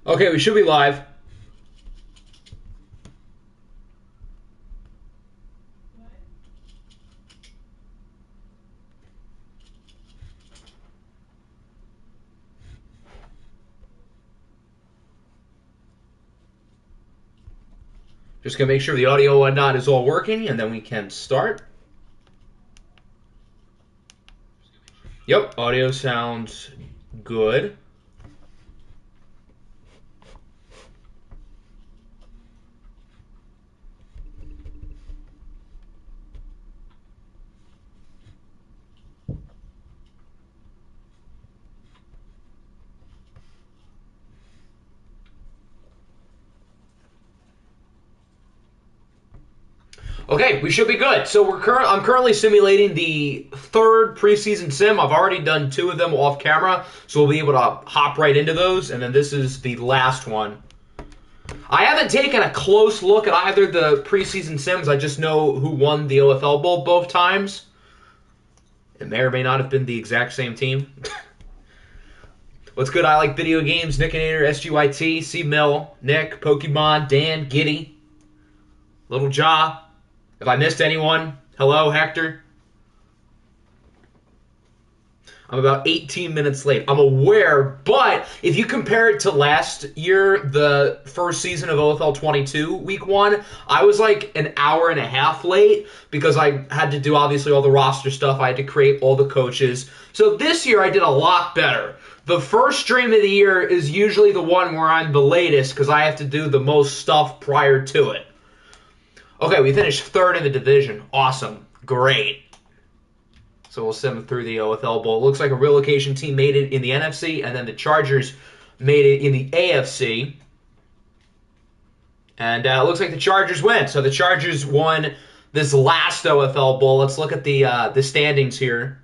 Okay, we should be live. Just gonna make sure the audio and whatnot is all working, and then we can start. Yep, audio sounds good. Okay, we should be good. So I'm currently simulating the third preseason sim. I've already done 2 of them off camera, so we'll be able to hop right into those. And then this is the last one. I haven't taken a close look at either the preseason sims. I just know who won the OFL Bowl both times. It may or may not have been the exact same team. What's good? I like video games. Nickinator, SGYT, C Mill, Nick, Pokemon, Dan, Giddy, Little Jaw. If I missed anyone, hello, Hector. I'm about 18 minutes late. I'm aware, but if you compare it to last year, the first season of OFL 22, week 1, I was like an hour and a half late because I had to do, obviously, all the roster stuff. I had to create all the coaches. So this year, I did a lot better. The first stream of the year is usually the one where I'm the latest because I have to do the most stuff prior to it. Okay, we finished 3rd in the division. Awesome. Great. So we'll sim through the OFL Bowl. It looks like a relocation team made it in the NFC, and then the Chargers made it in the AFC. And it looks like the Chargers win. So the Chargers won this last OFL Bowl. Let's look at the standings here.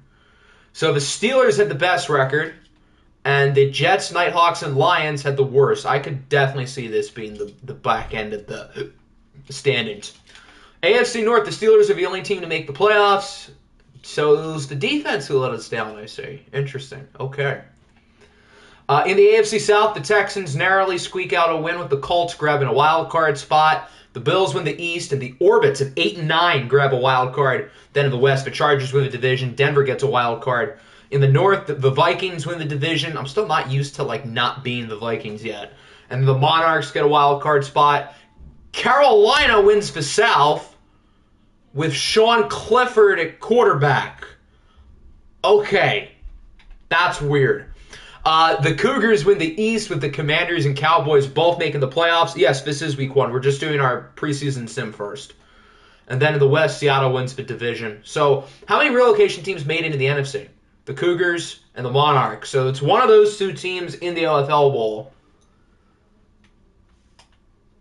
So the Steelers had the best record, and the Jets, Nighthawks, and Lions had the worst. I could definitely see this being the back end of the standings. AFC North, the Steelers are the only team to make the playoffs. So it was the defense who let us down, I see. Interesting. Okay. In the AFC South, the Texans narrowly squeak out a win with the Colts grabbing a wild card spot. The Bills win the East, and the Orbits at 8-9 grab a wild card. Then in the West, the Chargers win the division. Denver gets a wild card. In the North, the Vikings win the division. I'm still not used to not being the Vikings yet. And the Monarchs get a wild card spot. Carolina wins the South with Sean Clifford at quarterback. Okay, that's weird. The Cougars win the East with the Commanders and Cowboys both making the playoffs. Yes, this is week 1. We're just doing our preseason sim first. And then in the West, Seattle wins the division. So how many relocation teams made it into the NFC? The Cougars and the Monarchs. So it's one of those 2 teams in the OFL Bowl.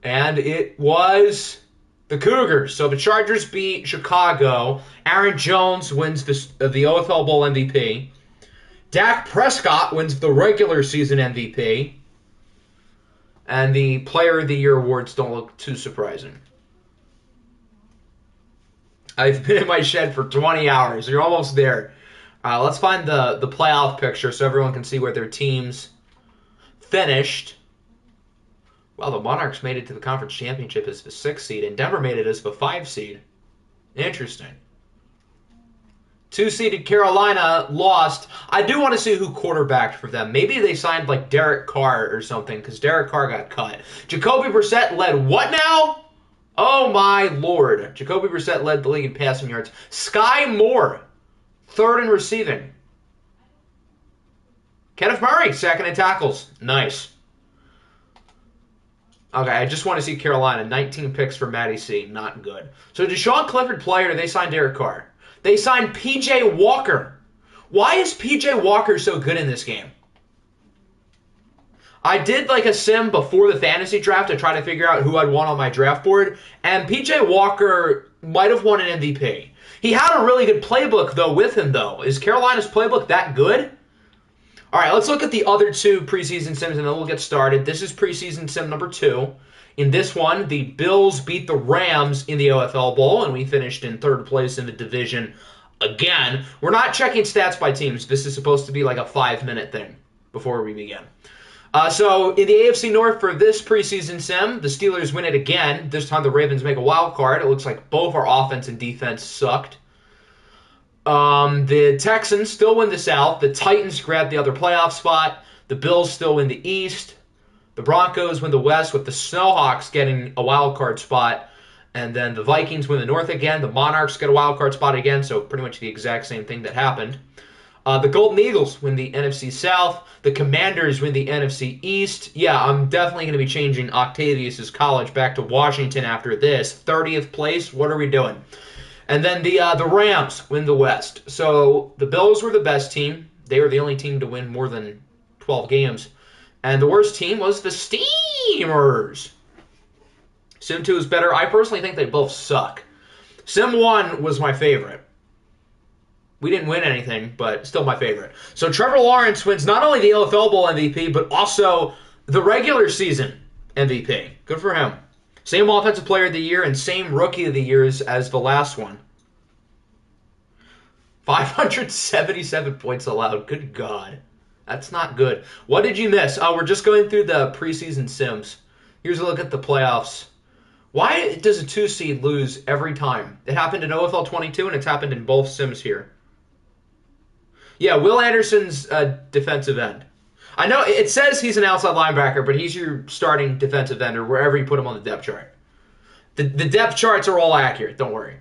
And it was the Cougars. So the Chargers beat Chicago. Aaron Jones wins the OFL Bowl MVP. Dak Prescott wins the regular season MVP. And the Player of the Year awards don't look too surprising. I've been in my shed for 20 hours. You're almost there. Let's find the playoff picture so everyone can see where their teams finished. Well, the Monarchs made it to the conference championship as the 6th seed, and Denver made it as the 5 seed. Interesting. 2-seeded Carolina lost. I do want to see who quarterbacked for them. Maybe they signed Derek Carr or something, because Derek Carr got cut. Jacoby Brissett led what now? Oh my lord. Jacoby Brissett led the league in passing yards. Sky Moore, 3rd in receiving. Kenneth Murray, 2nd in tackles. Nice. Okay, I just want to see Carolina. 19 picks for Matty C. Not good. So Deshaun Clifford play, or do they sign Derek Carr? They signed P.J. Walker. Why is P.J. Walker so good in this game? I did a sim before the fantasy draft to try to figure out who I'd want on my draft board, and P.J. Walker might have won an MVP. He had a really good playbook, though, with him, though. Is Carolina's playbook that good? All right, let's look at the other 2 preseason sims, and then we'll get started. This is preseason sim number 2. In this one, the Bills beat the Rams in the OFL Bowl, and we finished in 3rd place in the division again. We're not checking stats by teams. This is supposed to be a 5-minute thing before we begin. So in the AFC North for this preseason sim, the Steelers win it again. This time the Ravens make a wild card. It looks like both our offense and defense sucked. The Texans still win the South. The Titans grab the other playoff spot. The Bills still win the East. The Broncos win the West with the Snowhawks getting a wild card spot. And then the Vikings win the North again. The Monarchs get a wild card spot again, so pretty much the exact same thing that happened. The Golden Eagles win the NFC South. The Commanders win the NFC East. Yeah, I'm definitely going to be changing Octavius's college back to Washington after this. 30th place, what are we doing? And then the Rams win the West. So the Bills were the best team. They were the only team to win more than 12 games. And the worst team was the Steamers. Sim 2 is better. I personally think they both suck. Sim 1 was my favorite. We didn't win anything, but still my favorite. So Trevor Lawrence wins not only the OFL Bowl MVP, but also the regular season MVP. Good for him. Same Offensive Player of the Year and same Rookie of the Years as the last one. 577 points allowed. Good God. That's not good. What did you miss? Oh, we're just going through the preseason sims. Here's a look at the playoffs. Why does a 2 seed lose every time? It happened in OFL 22 and it's happened in both sims here. Yeah, Will Anderson's a defensive end. I know it says he's an outside linebacker, but he's your starting defensive end or wherever you put him on the depth chart. The depth charts are all accurate. Don't worry.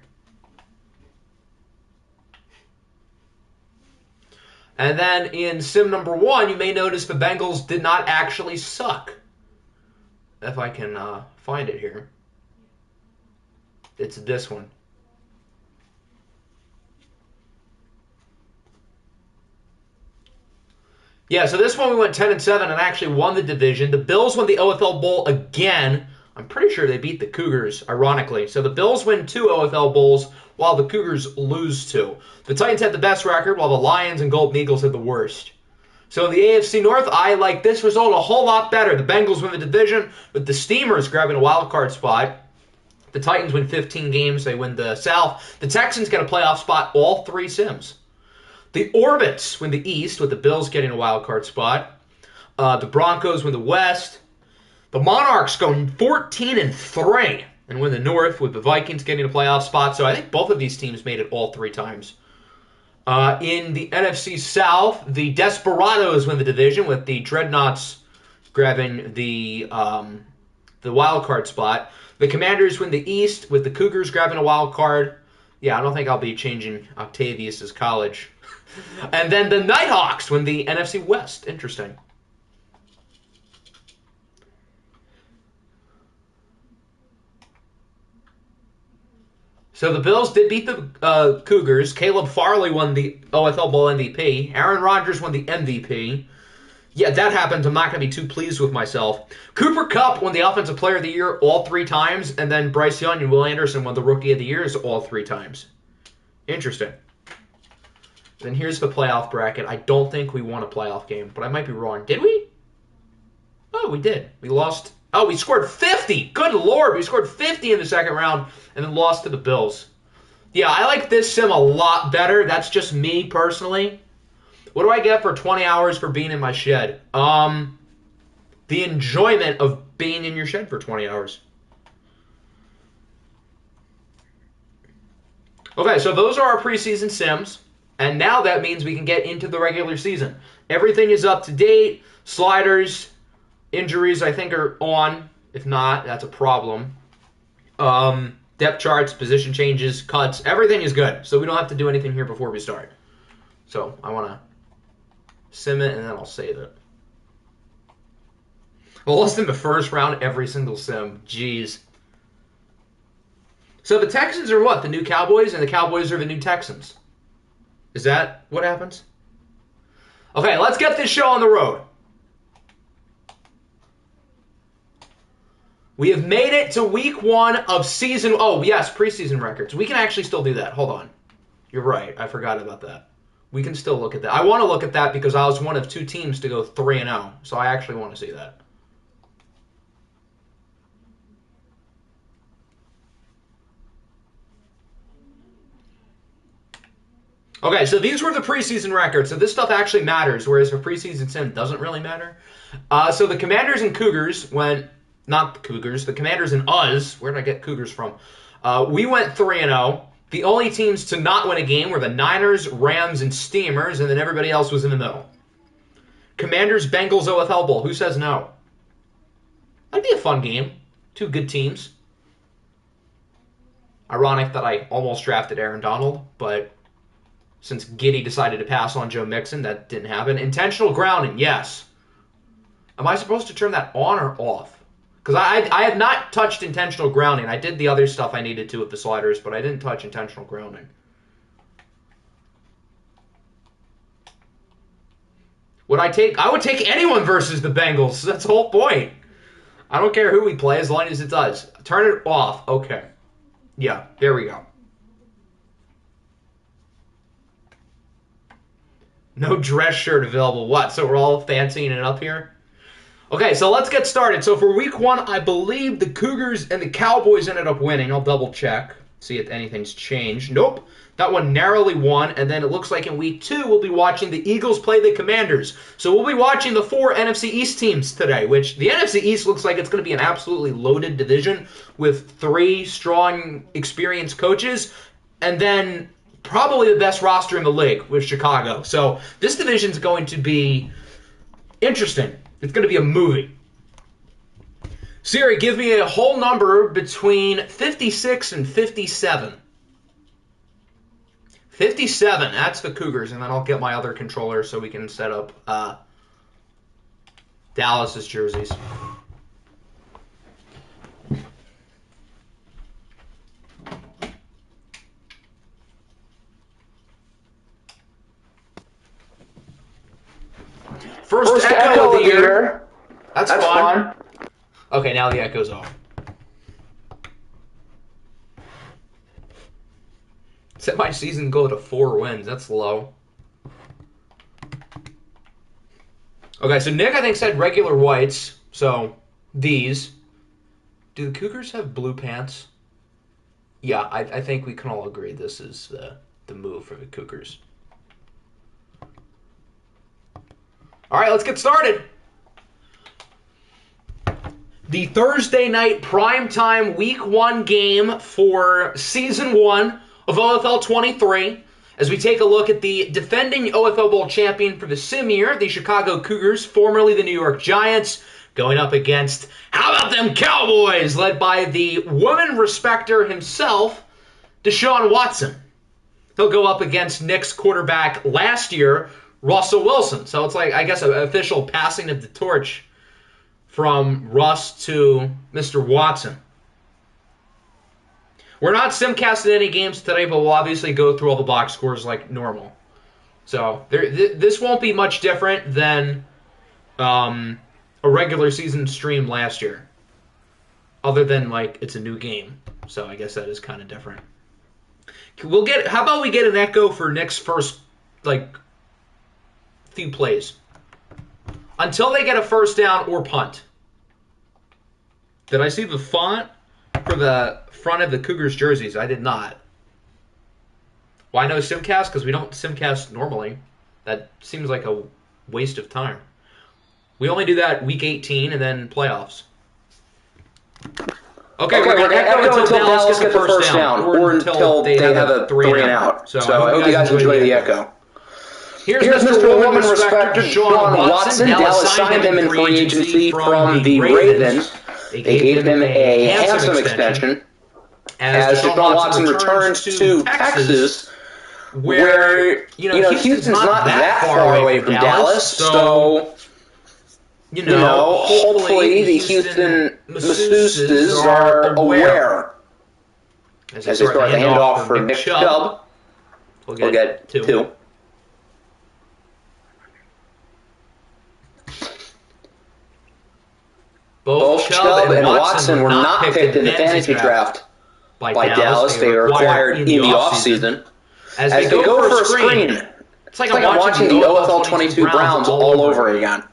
And then in sim number 1, you may notice the Bengals did not actually suck. If I can find it here. It's this one. Yeah, so this one we went 10-7 and actually won the division. The Bills won the OFL Bowl again. I'm pretty sure they beat the Cougars, ironically. So the Bills win 2 OFL Bowls while the Cougars lose 2. The Titans had the best record while the Lions and Golden Eagles had the worst. So in the AFC North, I like this result a whole lot better. The Bengals win the division with the Steamers grabbing a wild card spot. The Titans win 15 games. They win the South. The Texans get a playoff spot all 3 sims. The Orbits win the East with the Bills getting a wild card spot. The Broncos win the West. The Monarchs go 14-3 and win the North with the Vikings getting a playoff spot. So I think both of these teams made it all 3 times. In the NFC South, the Desperados win the division with the Dreadnoughts grabbing the wild card spot. The Commanders win the East with the Cougars grabbing a wild card. Yeah, I don't think I'll be changing Octavius's college. And then the Nighthawks win the NFC West. Interesting. So the Bills did beat the Cougars. Caleb Farley won the OFL Bowl MVP. Aaron Rodgers won the MVP. Yeah, that happened. I'm not going to be too pleased with myself. Cooper Kupp won the Offensive Player of the Year all 3 times, and then Bryce Young and Will Anderson won the Rookie of the Year all 3 times. Interesting. Then here's the playoff bracket. I don't think we won a playoff game, but I might be wrong. Did we? Oh, we did. We lost. Oh, we scored 50. Good Lord. We scored 50 in the second round and then lost to the Bills. Yeah, I like this sim a lot better. That's just me personally. What do I get for 20 hours for being in my shed? The enjoyment of being in your shed for 20 hours. Okay, so those are our preseason sims. And now that means we can get into the regular season. Everything is up to date. Sliders, injuries, I think, are on. If not, that's a problem. Depth charts, position changes, cuts, everything is good. So we don't have to do anything here before we start. So I want to sim it, and then I'll save it. I lost in the first round every single sim. Jeez. So the Texans are what? The new Cowboys, and the Cowboys are the new Texans. Is that what happens? Okay, let's get this show on the road. We have made it to week 1 of season... Oh, yes, preseason records. We can actually still do that. Hold on. You're right. I forgot about that. We can still look at that. I want to look at that because I was one of 2 teams to go 3-0. So I actually want to see that. Okay, so these were the preseason records. So this stuff actually matters, whereas for preseason sim doesn't really matter. So the Commanders and Cougars went, not the Cougars, the Commanders and us. Where did I get Cougars from? We went 3-0. The only teams to not win a game were the Niners, Rams, and Steamers, and then everybody else was in the middle. Commanders, Bengals, OFL Bowl. Who says no? That'd be a fun game. Two good teams. Ironic that I almost drafted Aaron Donald, but since Giddy decided to pass on Joe Mixon, that didn't happen. Intentional grounding, yes. Am I supposed to turn that on or off? Because I have not touched intentional grounding. I did the other stuff I needed to with the sliders, but I didn't touch intentional grounding. I would take anyone versus the Bengals. That's the whole point. I don't care who we play as long as it does. Turn it off. Okay. Yeah, there we go. No dress shirt available. What? So we're all fancying it up here? Okay, so let's get started. So for week 1, I believe the Cougars and the Cowboys ended up winning. I'll double check, see if anything's changed. Nope. That one narrowly won, and then it looks like in week 2, we'll be watching the Eagles play the Commanders. So we'll be watching the 4 NFC East teams today, which the NFC East looks like it's going to be an absolutely loaded division with 3 strong, experienced coaches, and then probably the best roster in the league with Chicago. So this division's going to be interesting. It's going to be a movie. Siri, give me a whole number between 56 and 57. 57, that's the Cougars, and then I'll get my other controller so we can set up Dallas's jerseys. First echo of the year. That's fun. Okay, now the echo's off. Set my season goal to 4 wins. That's low. Okay, so Nick, I think, said regular whites. So, these. Do the Cougars have blue pants? Yeah, I think we can all agree this is the move for the Cougars. All right, let's get started. The Thursday night primetime week 1 game for season 1 of OFL 23, as we take a look at the defending OFL Bowl champion for the sim year, the Chicago Cougars, formerly the New York Giants, going up against, how about them Cowboys, led by the woman respecter himself, Deshaun Watson. He'll go up against Nick's quarterback last year, Russell Wilson. So it's like, I guess, an official passing of the torch from Russ to Mr. Watson. We're not simcasting any games today, but we'll obviously go through all the box scores like normal. So this won't be much different than a regular season stream last year. Other than, like, it's a new game. So I guess that is kind of different. How about we get an echo for Nick's first, like, few plays? Until they get a first down or punt. Did I see the font for the front of the Cougars jerseys? I did not. Why no simcast? Because we don't simcast normally. That seems like a waste of time. We only do that week 18 and then playoffs. Okay, we're going to echo until Dallas gets the first down. Or until they have a 3 and out. So I hope you guys enjoy the echo. Here's Mr. Woman Respecter Deshaun Watson. Dallas signed him in free agency from the Ravens. They gave him a handsome extension. As Deshaun Watson returns to Texas, where, Houston's not that far away from Dallas, so, hopefully the Houston masseuses are aware. As they start the handoff for Nick Chubb, we'll get 2. Both Chubb and Watson were not picked in the fantasy draft by Dallas. They were acquired in the offseason. As they go for a screen, it's like I'm watching the OFL 22 Browns all over again.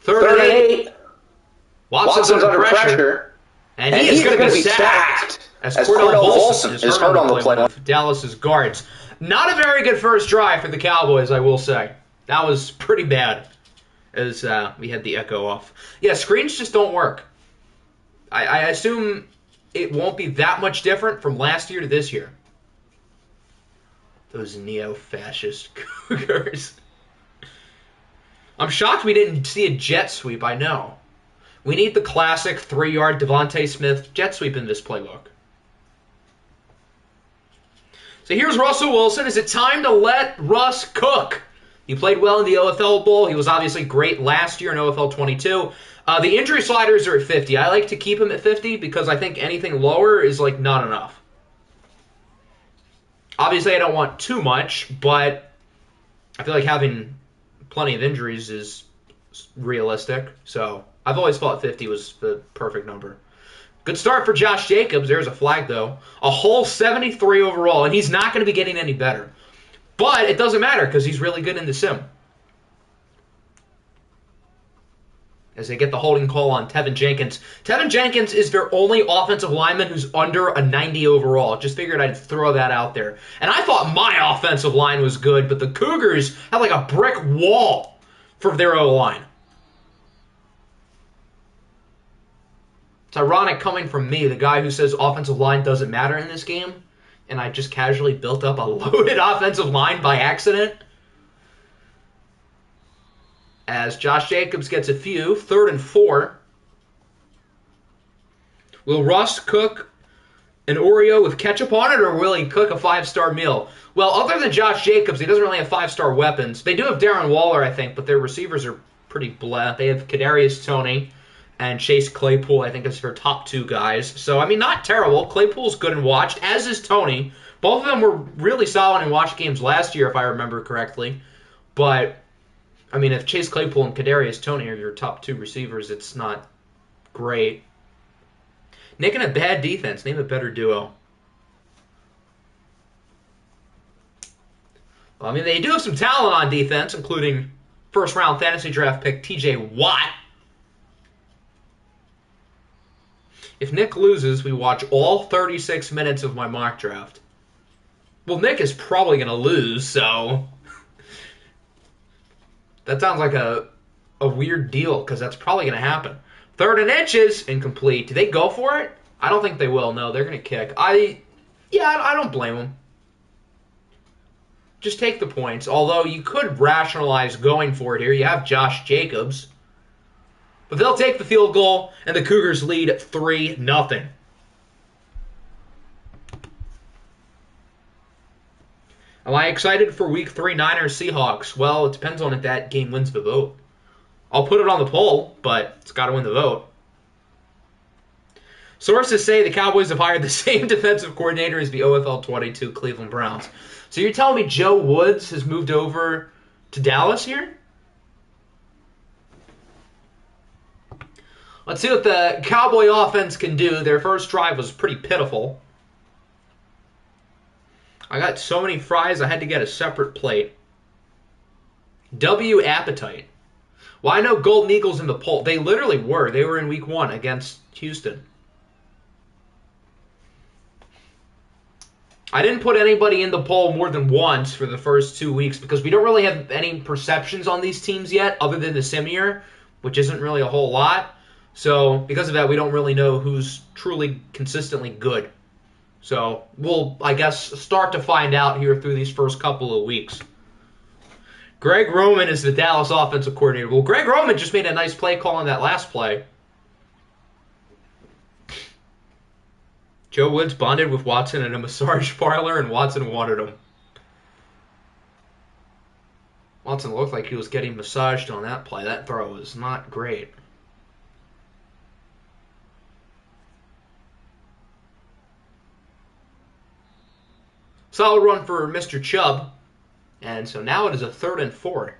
3rd and 8. Watson's under pressure, and he is going to be sacked as Cordell Volson is hurt on the play. Dallas's guards. Not a very good first drive for the Cowboys, I will say. That was pretty bad, as we had the echo off. Yeah, screens just don't work. I assume it won't be that much different from last year to this year. Those neo-fascist Cougars. I'm shocked we didn't see a jet sweep, I know. We need the classic 3-yard Devontae Smith jet sweep in this playbook. So here's Russell Wilson. Is it time to let Russ cook? He played well in the OFL Bowl. He was obviously great last year in OFL 22. The injury sliders are at 50. I like to keep him at 50 because I think anything lower is like not enough. Obviously, I don't want too much, but I feel like having plenty of injuries is realistic. So I've always thought 50 was the perfect number. Good start for Josh Jacobs. There's a flag, though. A whole 73 overall, and he's not going to be getting any better. But it doesn't matter because he's really good in the sim. As they get the holding call on Tevin Jenkins. Tevin Jenkins is their only offensive lineman who's under a 90 overall. Just figured I'd throw that out there. And I thought my offensive line was good, but the Cougars had like a brick wall for their O-line. It's ironic coming from me, the guy who says offensive line doesn't matter in this game, and I just casually built up a loaded offensive line by accident. As Josh Jacobs gets a few, 3rd and 4. Will Russ cook an Oreo with ketchup on it, or will he cook a 5-star meal? Well, other than Josh Jacobs, he doesn't really have 5-star weapons. They do have Darren Waller, I think, but their receivers are pretty blah. They have Kadarius Toney and Chase Claypool, I think, is their top 2 guys. So, I mean, not terrible. Claypool's good and watched, as is Toney. Both of them were really solid in watch games last year, if I remember correctly. But, I mean, if Chase Claypool and Kadarius Toney are your top 2 receivers, it's not great. Nick and a bad defense. Name a better duo. Well, I mean, they do have some talent on defense, including first-round fantasy draft pick T.J. Watt. If Nick loses, we watch all 36 minutes of my mock draft. Well, Nick is probably going to lose, so that sounds like a weird deal, because that's probably going to happen. 3rd and inches, incomplete. Do they go for it? I don't think they will. No, they're going to kick. I don't blame them. Just take the points. Although you could rationalize going for it here. You have Josh Jacobs. But they'll take the field goal, and the Cougars lead 3-0. Am I excited for Week 3 Niners Seahawks? Well, it depends on if that game wins the vote. I'll put it on the poll, but it's got to win the vote. Sources say the Cowboys have hired the same defensive coordinator as the OFL 22 Cleveland Browns. So you're telling me Joe Woods has moved over to Dallas here? Let's see what the Cowboy offense can do. Their first drive was pretty pitiful. I got so many fries I had to get a separate plate. W appetite. Well, I know Golden Eagles in the poll. They literally were. They were in Week 1 against Houston. I didn't put anybody in the poll more than once for the first 2 weeks because we don't really have any perceptions on these teams yet other than the sim year, which isn't really a whole lot. So because of that, we don't really know who's truly consistently good. So we'll, I guess, start to find out here through these first couple of weeks. Greg Roman is the Dallas offensive coordinator. Well, Greg Roman just made a nice play call on that last play. Joe Woods bonded with Watson in a massage parlor, and Watson wanted him. Watson looked like he was getting massaged on that play. That throw was not great. Solid run for Mr. Chubb. And so now it is a 3rd and 4.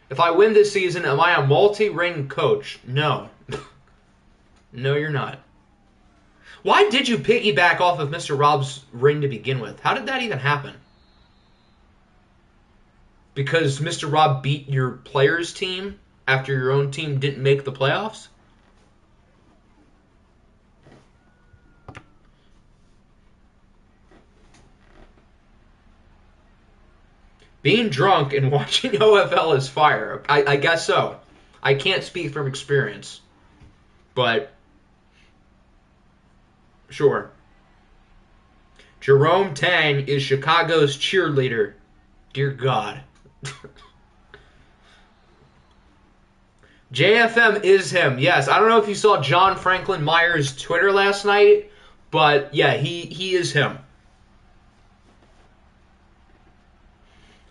If I win this season, am I a multi-ring coach? No. No, you're not. Why did you piggyback off of Mr. Rob's ring to begin with? How did that even happen? Because Mr. Rob beat your players' team after your own team didn't make the playoffs? Being drunk and watching OFL is fire. I guess so. I can't speak from experience. But, sure. Jerome Tang is Chicago's cheerleader. Dear God. JFM is him. Yes, I don't know if you saw John Franklin Myers' Twitter last night, but yeah, he is him.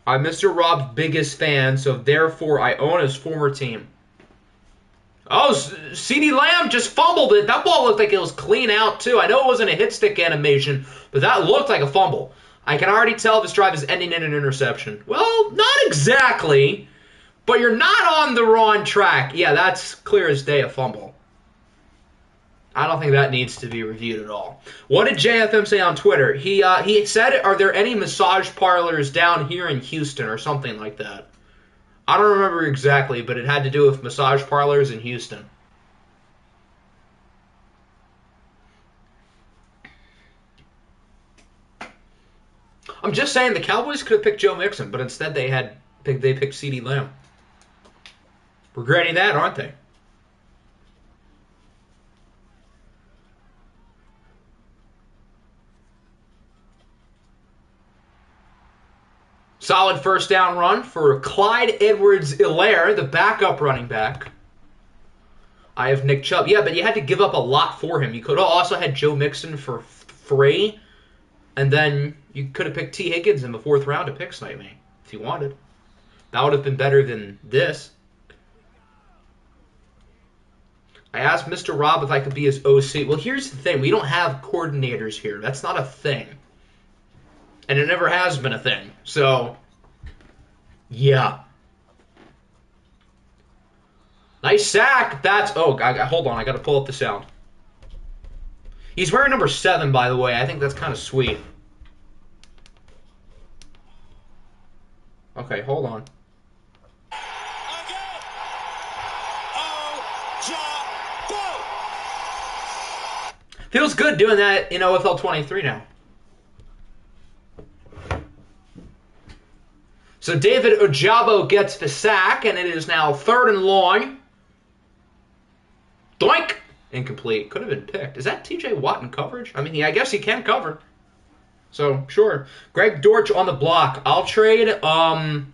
I'm Mr. Rob's biggest fan, so therefore I own his former team. Oh, CeeDee Lamb just fumbled it. That ball looked like it was clean out, too. I know it wasn't a hit stick animation, but that looked like a fumble. I can already tell this drive is ending in an interception. Well, not exactly, but you're not on the wrong track. Yeah, that's clear as day a fumble. I don't think that needs to be reviewed at all. What did JFM say on Twitter? He said, are there any massage parlors down here in Houston or something like that? I don't remember exactly, but it had to do with massage parlors in Houston. I'm just saying the Cowboys could have picked Joe Mixon, but instead they picked CeeDee Lamb. Regretting that, aren't they? Solid first down run for Clyde Edwards-Helaire, the backup running back. I have Nick Chubb. Yeah, but you had to give up a lot for him. You could have also had Joe Mixon for free, and then you could have picked T. Higgins in the 4th round to pick Snipe Me if you wanted. That would have been better than this. I asked Mr. Rob if I could be his OC. Well, here's the thing. We don't have coordinators here. That's not a thing. And it never has been a thing. So, yeah. Nice sack. That's... Oh, hold on. I got to pull up the sound. He's wearing number 7, by the way. I think that's kind of sweet. Okay, hold on. Feels good doing that in OFL 23 now. So David Ojabo gets the sack, and it is now 3rd and long. Doink! Incomplete. Could have been picked. Is that TJ Watt in coverage? I mean, I guess he can cover. So, sure. Greg Dortch on the block. I'll trade, I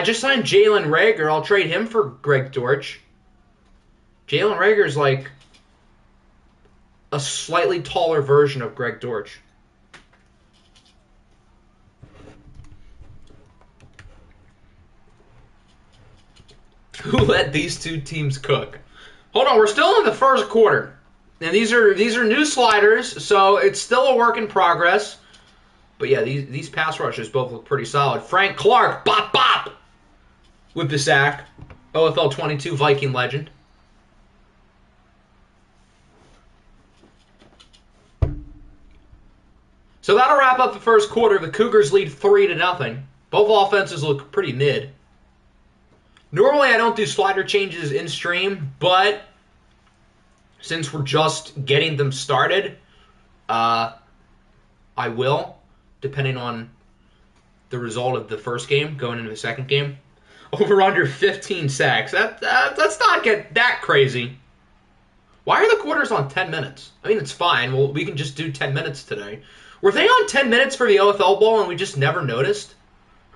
just signed Jalen Reagor. I'll trade him for Greg Dortch. Jalen Reagor's like a slightly taller version of Greg Dortch. Who let these two teams cook? Hold on, we're still in the first quarter. And these are new sliders, so it's still a work in progress. But yeah, these pass rushes both look pretty solid. Frank Clark, bop bop, with the sack. OFL 22 Viking legend. So that'll wrap up the first quarter. The Cougars lead 3-0. Both offenses look pretty mid. Normally, I don't do slider changes in stream, but since we're just getting them started, I will, depending on the result of the first game going into the second game. Over under 15 sacks. Let's not get that crazy. Why are the quarters on 10 minutes? I mean, it's fine. Well, we can just do 10 minutes today. Were they on 10 minutes for the OFL Bowl and we just never noticed?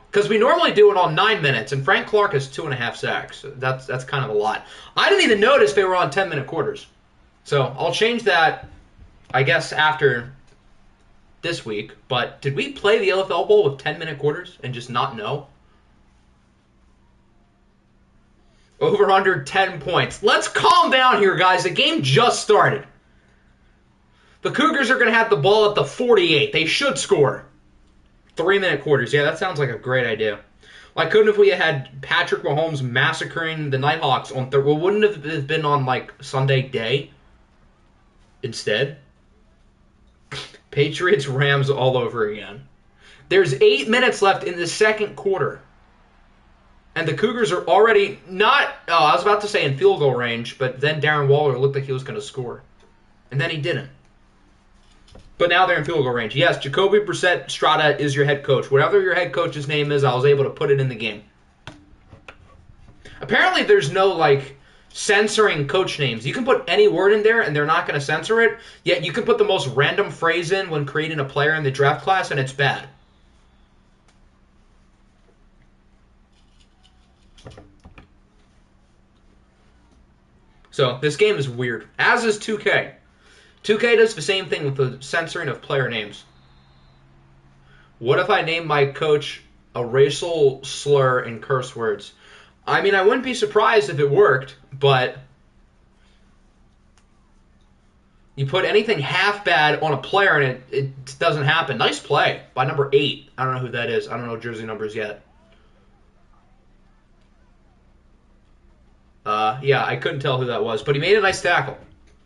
Because we normally do it on 9 minutes, and Frank Clark has 2.5 sacks. That's kind of a lot. I didn't even notice they were on 10-minute quarters. So I'll change that, I guess, after this week. But did we play the OFL Bowl with 10-minute quarters and just not know? Over under 10 points. Let's calm down here, guys. The game just started. The Cougars are going to have the ball at the 48. They should score. 3-minute quarters. Yeah, that sounds like a great idea. Why couldn't if we had Patrick Mahomes massacring the Nighthawks on well, wouldn't it have been on like Sunday day instead? Patriots Rams all over again. There's 8 minutes left in the second quarter. And the Cougars are already not, I was about to say in field goal range, but then Darren Waller looked like he was going to score. And then he didn't. But now they're in field goal range. Yes, Jacoby Brissett Strada is your head coach. Whatever your head coach's name is, I was able to put it in the game. Apparently there's no, like, censoring coach names. You can put any word in there and they're not going to censor it, yet you can put the most random phrase in when creating a player in the draft class and it's bad. So, this game is weird. As is 2K. 2K does the same thing with the censoring of player names. What if I name my coach a racial slur and curse words? I mean, I wouldn't be surprised if it worked, but you put anything half bad on a player and it doesn't happen. Nice play by number 8. I don't know who that is. I don't know jersey numbers yet. Yeah, I couldn't tell who that was, but he made a nice tackle.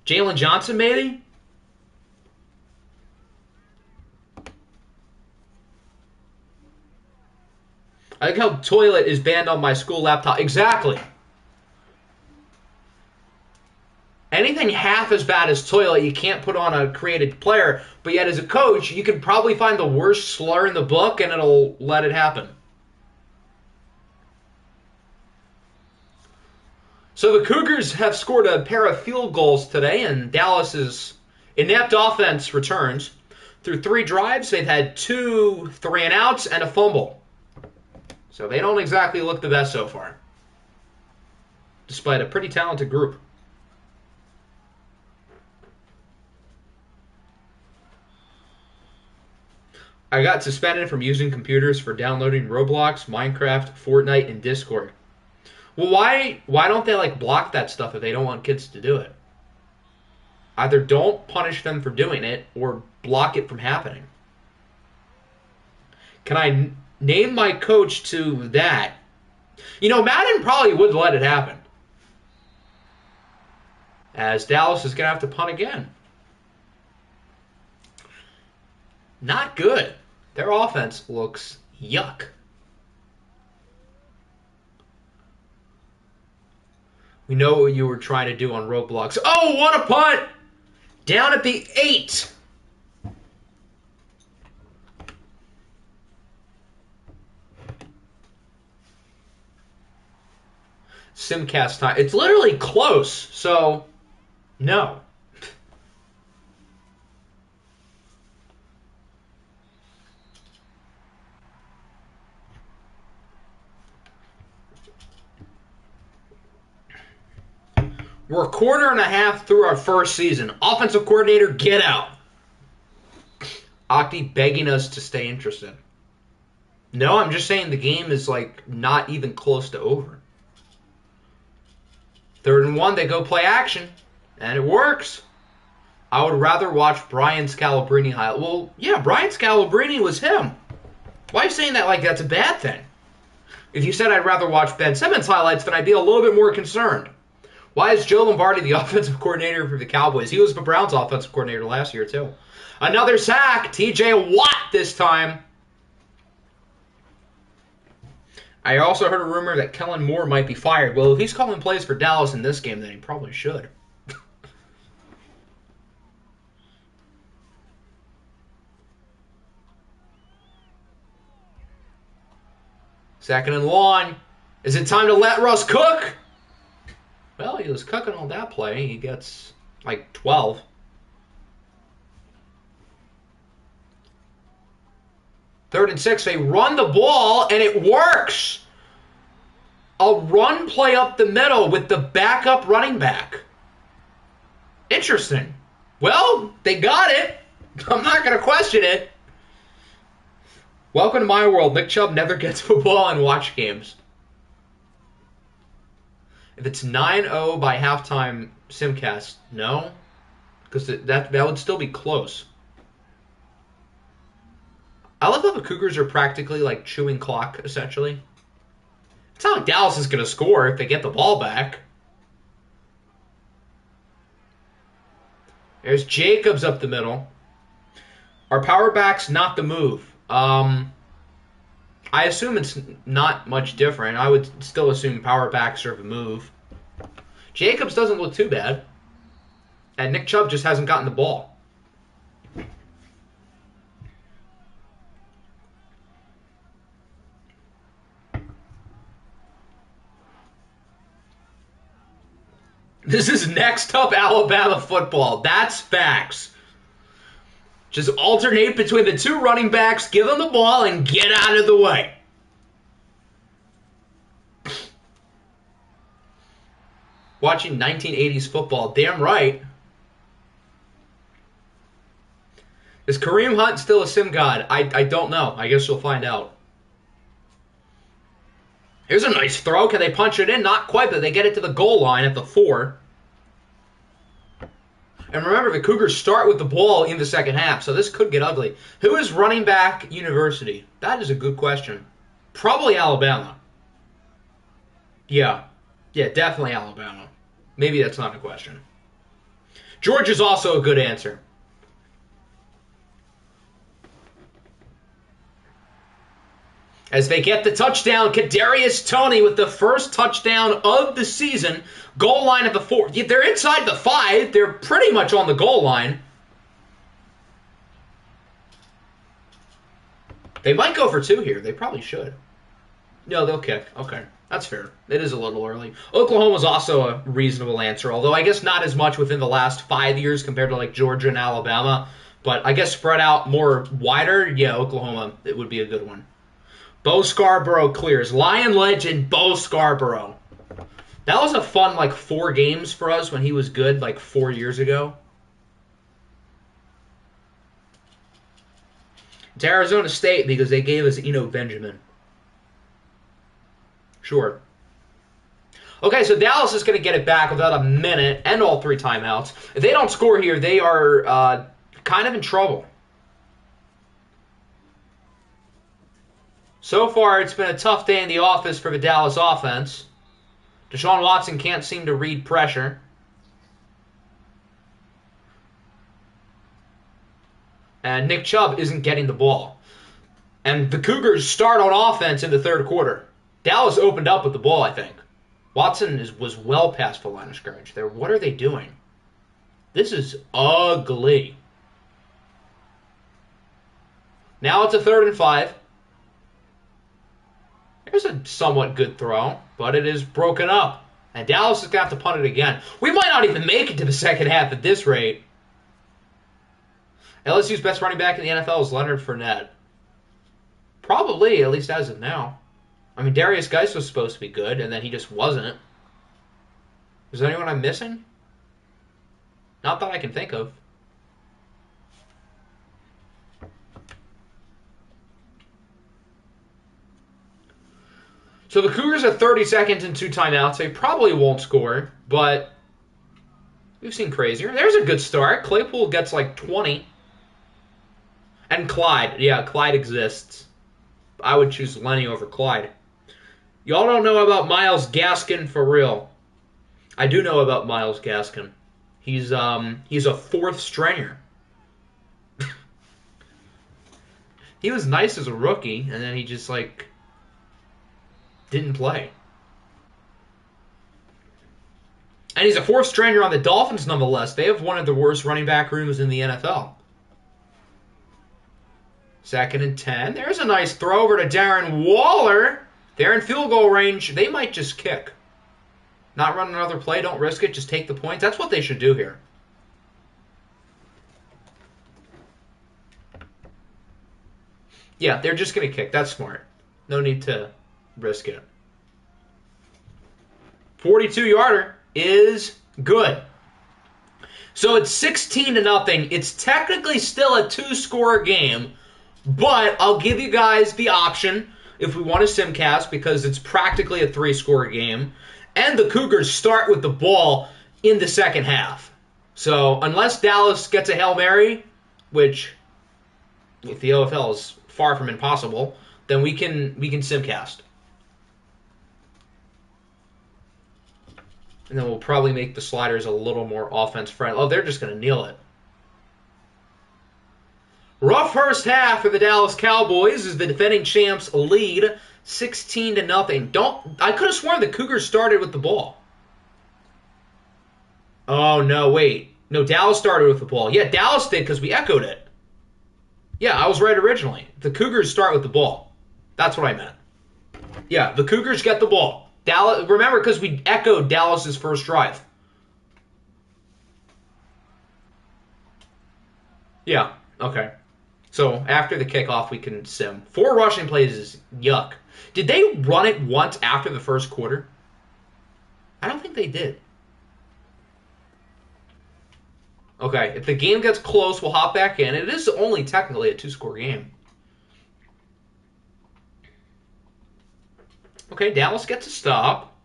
Jalen Johnson, maybe? I like how toilet is banned on my school laptop. Exactly. Anything half as bad as toilet, you can't put on a created player, but yet as a coach, you can probably find the worst slur in the book and it'll let it happen. So the Cougars have scored a pair of field goals today, and Dallas's inept offense returns. Through 3 drives, they've had 2 3-and-outs and a fumble. So they don't exactly look the best so far, despite a pretty talented group. I got suspended from using computers for downloading Roblox, Minecraft, Fortnite, and Discord. Well, why don't they like block that stuff if they don't want kids to do it? Either don't punish them for doing it or block it from happening. Can I name my coach to that? You know, Madden probably would let it happen. As Dallas is going to have to punt again. Not good. Their offense looks yuck. We know what you were trying to do on Roblox. Oh, what a punt! Down at the 8. Simcast time. It's literally close, so no. We're a quarter and a half through our first season. Offensive coordinator, get out. Octi begging us to stay interested. No, I'm just saying the game is like not even close to over. 3rd and 1, they go play action, and it works. I would rather watch Brian Scalabrine highlight. Well, yeah, Brian Scalabrine was him. Why are you saying that like that's a bad thing? If you said I'd rather watch Ben Simmons highlights, then I'd be a little bit more concerned. Why is Joe Lombardi the offensive coordinator for the Cowboys? He was the Browns' offensive coordinator last year, too. Another sack. T.J. Watt this time. I also heard a rumor that Kellen Moore might be fired. Well, if he's calling plays for Dallas in this game, then he probably should. Second and long. Is it time to let Russ cook? Well, he was cooking on that play. He gets like 12. Third and 6, they run the ball, and it works. A run play up the middle with the backup running back. Interesting. Well, they got it. I'm not going to question it. Welcome to my world. Nick Chubb never gets football and watch games. If it's 9-0 by halftime Simcast, no. Because that would still be close. I love how the Cougars are practically like chewing clock, essentially. It's not like Dallas is going to score if they get the ball back. There's Jacobs up the middle. Are power backs not the move? I assume it's not much different. I would still assume power backs are the move. Jacobs doesn't look too bad. And Nick Chubb just hasn't gotten the ball. This is next up Alabama football. That's facts. Just alternate between the two running backs, give them the ball, and get out of the way. Watching 1980s football. Damn right. Is Kareem Hunt still a sim god? I don't know. I guess you'll find out. Here's a nice throw. Can they punch it in? Not quite, but they get it to the goal line at the 4. And remember, the Cougars start with the ball in the second half, so this could get ugly. Who is running back university? That is a good question. Probably Alabama. Yeah. Yeah, definitely Alabama. Maybe that's not a question. Georgia's also a good answer. As they get the touchdown, Kadarius Toney with the first touchdown of the season. Goal line at the 4. They're inside the 5. They're pretty much on the goal line. They might go for 2 here. They probably should. No, they'll kick. Okay, that's fair. It is a little early. Oklahoma's also a reasonable answer, although I guess not as much within the last 5 years compared to like Georgia and Alabama. But I guess spread out more wider, yeah, Oklahoma, it would be a good one. Bo Scarborough clears. Lion legend Bo Scarborough. That was a fun, 4 games for us when he was good, 4 years ago. It's Arizona State because they gave us Eno Benjamin. Sure. Okay, so Dallas is going to get it back without a minute and all 3 timeouts. If they don't score here, they are kind of in trouble. So far, it's been a tough day in the office for the Dallas offense. Deshaun Watson can't seem to read pressure. And Nick Chubb isn't getting the ball. And the Cougars start on offense in the third quarter. Dallas opened up with the ball, I think. Watson was well past the line of scrimmage there. What are they doing? This is ugly. Now it's a 3rd and 5. There's a somewhat good throw, but it is broken up. And Dallas is going to have to punt it again. We might not even make it to the second half at this rate. LSU's best running back in the NFL is Leonard Fournette. Probably, at least as of now. I mean, Darius Geis was supposed to be good, and then he just wasn't. Is there anyone I'm missing? Not that I can think of. So the Cougars are 30 seconds and 2 timeouts. They probably won't score, but we've seen crazier. There's a good start. Claypool gets 20. And Clyde. Yeah, Clyde exists. I would choose Lenny over Clyde. Y'all don't know about Myles Gaskin for real. I do know about Myles Gaskin. He's a 4th stringer. He was nice as a rookie, and then he just didn't play. And he's a 4th stringer on the Dolphins nonetheless. They have one of the worst running back rooms in the NFL. 2nd and 10. There's a nice throw over to Darren Waller. They're in field goal range. They might just kick. Not run another play. Don't risk it. Just take the points. That's what they should do here. Yeah, they're just going to kick. That's smart. No need to risk it. 42-yarder is good. So it's 16-0. It's technically still a 2-score game, but I'll give you guys the option if we want to simcast because it's practically a 3-score game. And the Cougars start with the ball in the second half. So unless Dallas gets a Hail Mary, which with the OFL is far from impossible, then we can simcast. And then we'll probably make the sliders a little more offense-friendly. Oh, they're just going to kneel it. Rough first half for the Dallas Cowboys as the defending champs lead 16-0. I could have sworn the Cougars started with the ball. Oh, no, wait. No, Dallas started with the ball. Yeah, Dallas did because we echoed it. Yeah, I was right originally. The Cougars start with the ball. That's what I meant. Yeah, the Cougars get the ball. Dallas. Remember, because we echoed Dallas's first drive. Yeah, okay. So after the kickoff, we can sim. 4 rushing plays is yuck. Did they run it once after the first quarter? I don't think they did. Okay, if the game gets close, we'll hop back in. It is only technically a 2-score game. Okay, Dallas gets a stop.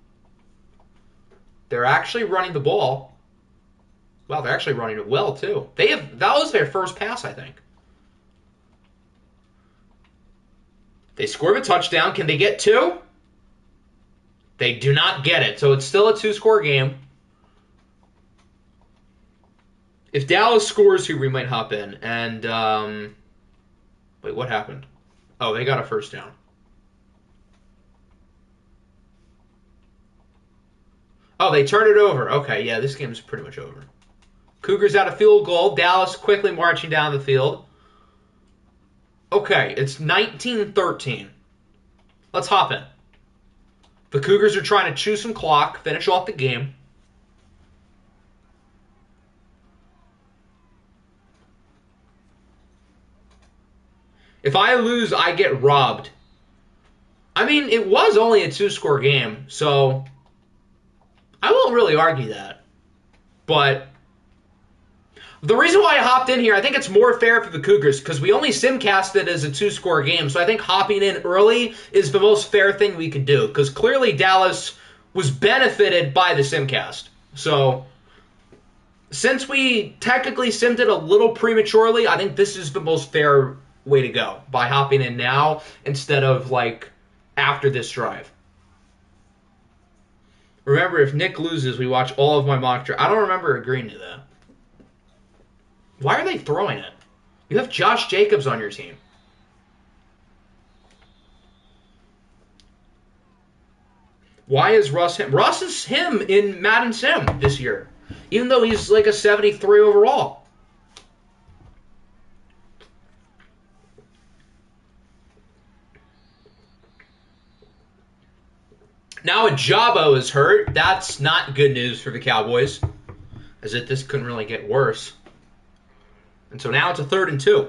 They're actually running the ball. Wow, they're actually running it well too. That was their first pass, I think. They scored a touchdown. Can they get 2? They do not get it, so it's still a 2-score game. If Dallas scores here, we might hop in. And wait, what happened? Oh, they got a first down. Oh, they turned it over. Okay, yeah, this game is pretty much over. Cougars out a field goal. Dallas quickly marching down the field. Okay, it's 19-13. Let's hop in. The Cougars are trying to chew some clock, finish off the game. If I lose, I get robbed. I mean, it was only a 2-score game, so I won't really argue that. But the reason why I hopped in here, I think it's more fair for the Cougars because we only simcast it as a 2-score game. So I think hopping in early is the most fair thing we could do because clearly Dallas was benefited by the simcast. So since we technically simmed it a little prematurely, I think this is the most fair way to go by hopping in now instead of like after this drive. Remember, if Nick loses, we watch all of my mock draft. I don't remember agreeing to that. Why are they throwing it? You have Josh Jacobs on your team. Why is Russ him? Russ is him in Madden Sim this year, even though he's like a 73 overall. Now Ajabo is hurt. That's not good news for the Cowboys, as if this couldn't really get worse. And so now it's a 3rd and 2.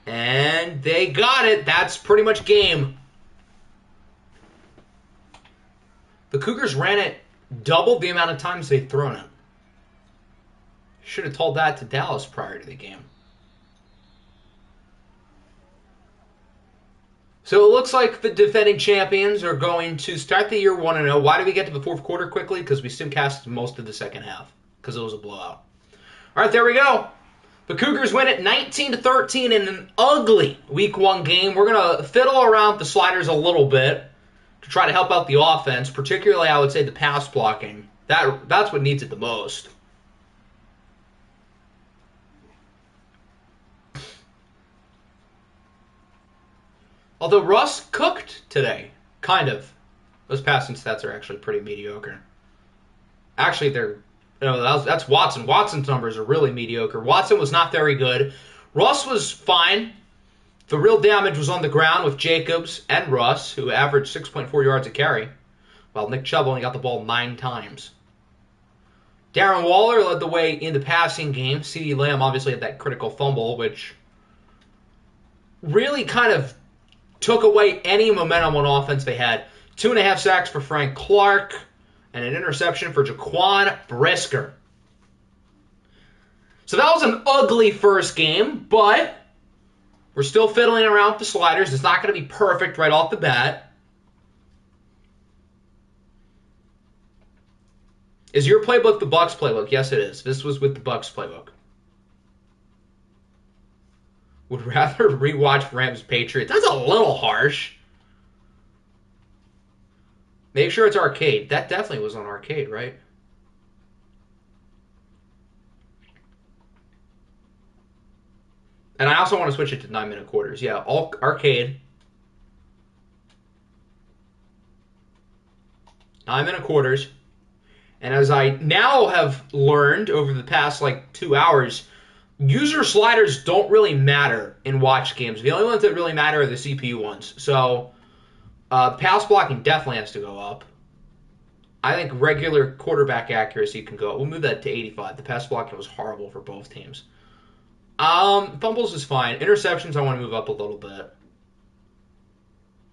And they got it. That's pretty much game. The Cougars ran it double the amount of times they'd thrown it. Should have told that to Dallas prior to the game. So it looks like the defending champions are going to start the year 1-0. Why did we get to the 4th quarter quickly? Because we simcasted most of the second half. Because it was a blowout. All right, there we go. The Cougars win it 19-13 in an ugly Week 1 game. We're going to fiddle around the sliders a little bit to try to help out the offense, particularly, I would say, the pass blocking. That's what needs it the most. Although Russ cooked today, kind of. Those passing stats are actually pretty mediocre. Actually, that's Watson. Watson's numbers are really mediocre. Watson was not very good. Russ was fine. The real damage was on the ground with Jacobs and Russ, who averaged 6.4 yards a carry, while Nick Chubb only got the ball 9 times. Darren Waller led the way in the passing game. CeeDee Lamb obviously had that critical fumble, which really kind of took away any momentum on offense they had. 2.5 sacks for Frank Clark and an interception for Jaquan Brisker. So that was an ugly first game, but we're still fiddling around with the sliders. It's not going to be perfect right off the bat. Is your playbook the Bucs playbook? Yes, it is. This was with the Bucs playbook. Would rather rewatch Rams Patriots. That's a little harsh. Make sure it's arcade. That definitely was on arcade, right? And I also want to switch it to 9-minute quarters. Yeah, all arcade. 9-minute quarters. And as I now have learned over the past 2 hours, user sliders don't really matter in watch games. The only ones that really matter are the CPU ones. So Pass blocking definitely has to go up. I think regular quarterback accuracy can go up. We'll move that to 85. The pass blocking was horrible for both teams. Fumbles is fine. Interceptions I want to move up a little bit.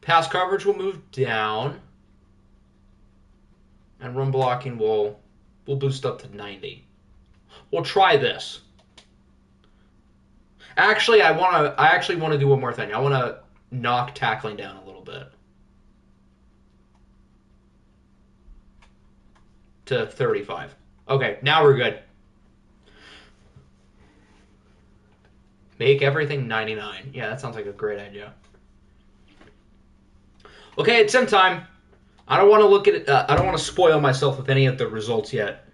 Pass coverage will move down. And run blocking will boost up to 90. We'll try this. Actually, I actually want to do one more thing. I want to knock tackling down a little bit. To 35. Okay, now we're good. Make everything 99. Yeah, that sounds like a great idea. Okay, it's sim time. I don't want to look at it. I don't want to spoil myself with any of the results yet.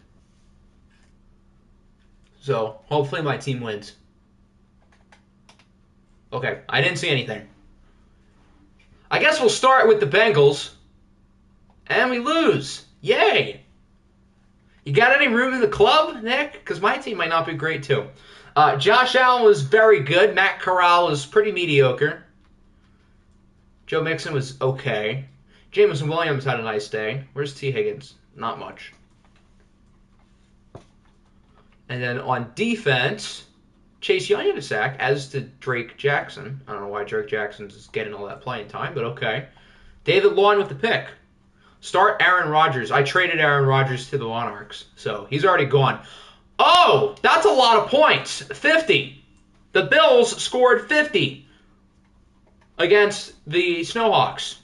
So hopefully my team wins. Okay, I didn't see anything. I guess we'll start with the Bengals, and we lose. Yay! You got any room in the club, Nick? Because my team might not be great, too. Josh Allen was very good. Matt Corral was pretty mediocre. Joe Mixon was okay. Jameson Williams had a nice day. Where's T. Higgins? Not much. And then on defense, Chase Young had a sack, as did Drake Jackson. I don't know why Drake Jackson's getting all that playing time, but okay. David Long with the pick. Start Aaron Rodgers. I traded Aaron Rodgers to the Monarchs, so he's already gone. Oh, that's a lot of points. 50. The Bills scored 50 against the Snowhawks.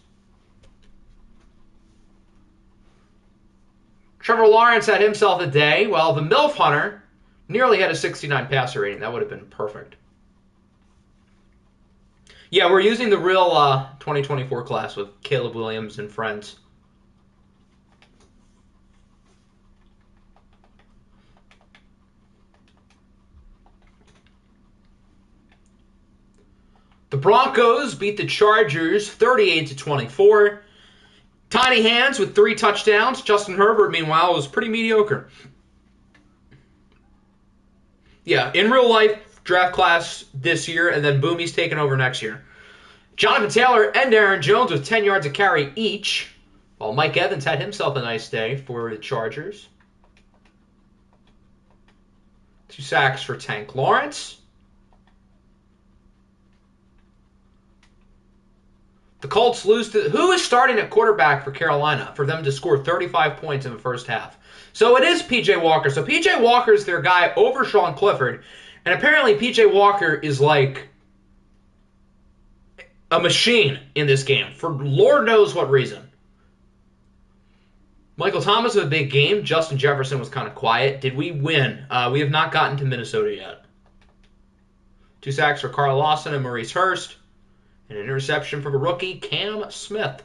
Trevor Lawrence had himself a day, while the MILF Hunter nearly had a 69 passer rating. That would have been perfect. Yeah, we're using the real 2024 class with Caleb Williams and friends. The Broncos beat the Chargers 38-24. Tiny Hands with 3 touchdowns. Justin Herbert, meanwhile, was pretty mediocre. Yeah, in real life, draft class this year, and then boom, he's taking over next year. Jonathan Taylor and Aaron Jones with 10 yards a carry each, while Mike Evans had himself a nice day for the Chargers. 2 sacks for Tank Lawrence. The Colts lose to... Who is starting at quarterback for Carolina for them to score 35 points in the first half? So it is P.J. Walker. So P.J. Walker is their guy over Sean Clifford. And apparently P.J. Walker is like a machine in this game for Lord knows what reason. Michael Thomas with a big game. Justin Jefferson was kind of quiet. Did we win? We have not gotten to Minnesota yet. 2 sacks for Carl Lawson and Maurice Hurst. An interception from a rookie, Cam Smith.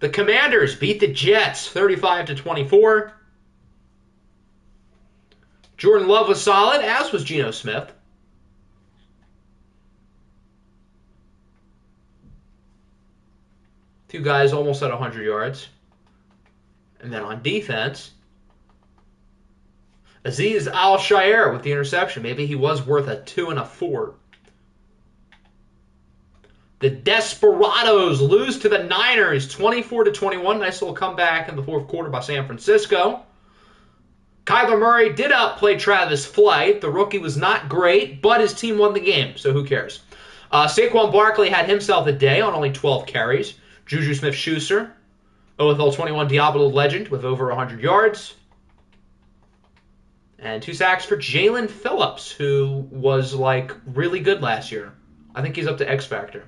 The Commanders beat the Jets 35-24. Jordan Love was solid, as was Geno Smith. Two guys almost at 100 yards. And then on defense, Azeez Al-Shaair with the interception. Maybe he was worth a 2 and a 4. The Desperados lose to the Niners 24-21. Nice little comeback in the fourth quarter by San Francisco. Kyler Murray did outplay Travis Flight. The rookie was not great, but his team won the game, so who cares? Saquon Barkley had himself a day on only 12 carries. Juju Smith-Schuster, OFL 21 Diablo legend with over 100 yards. And 2 sacks for Jalen Phillips, who was like really good last year. I think he's up to X Factor.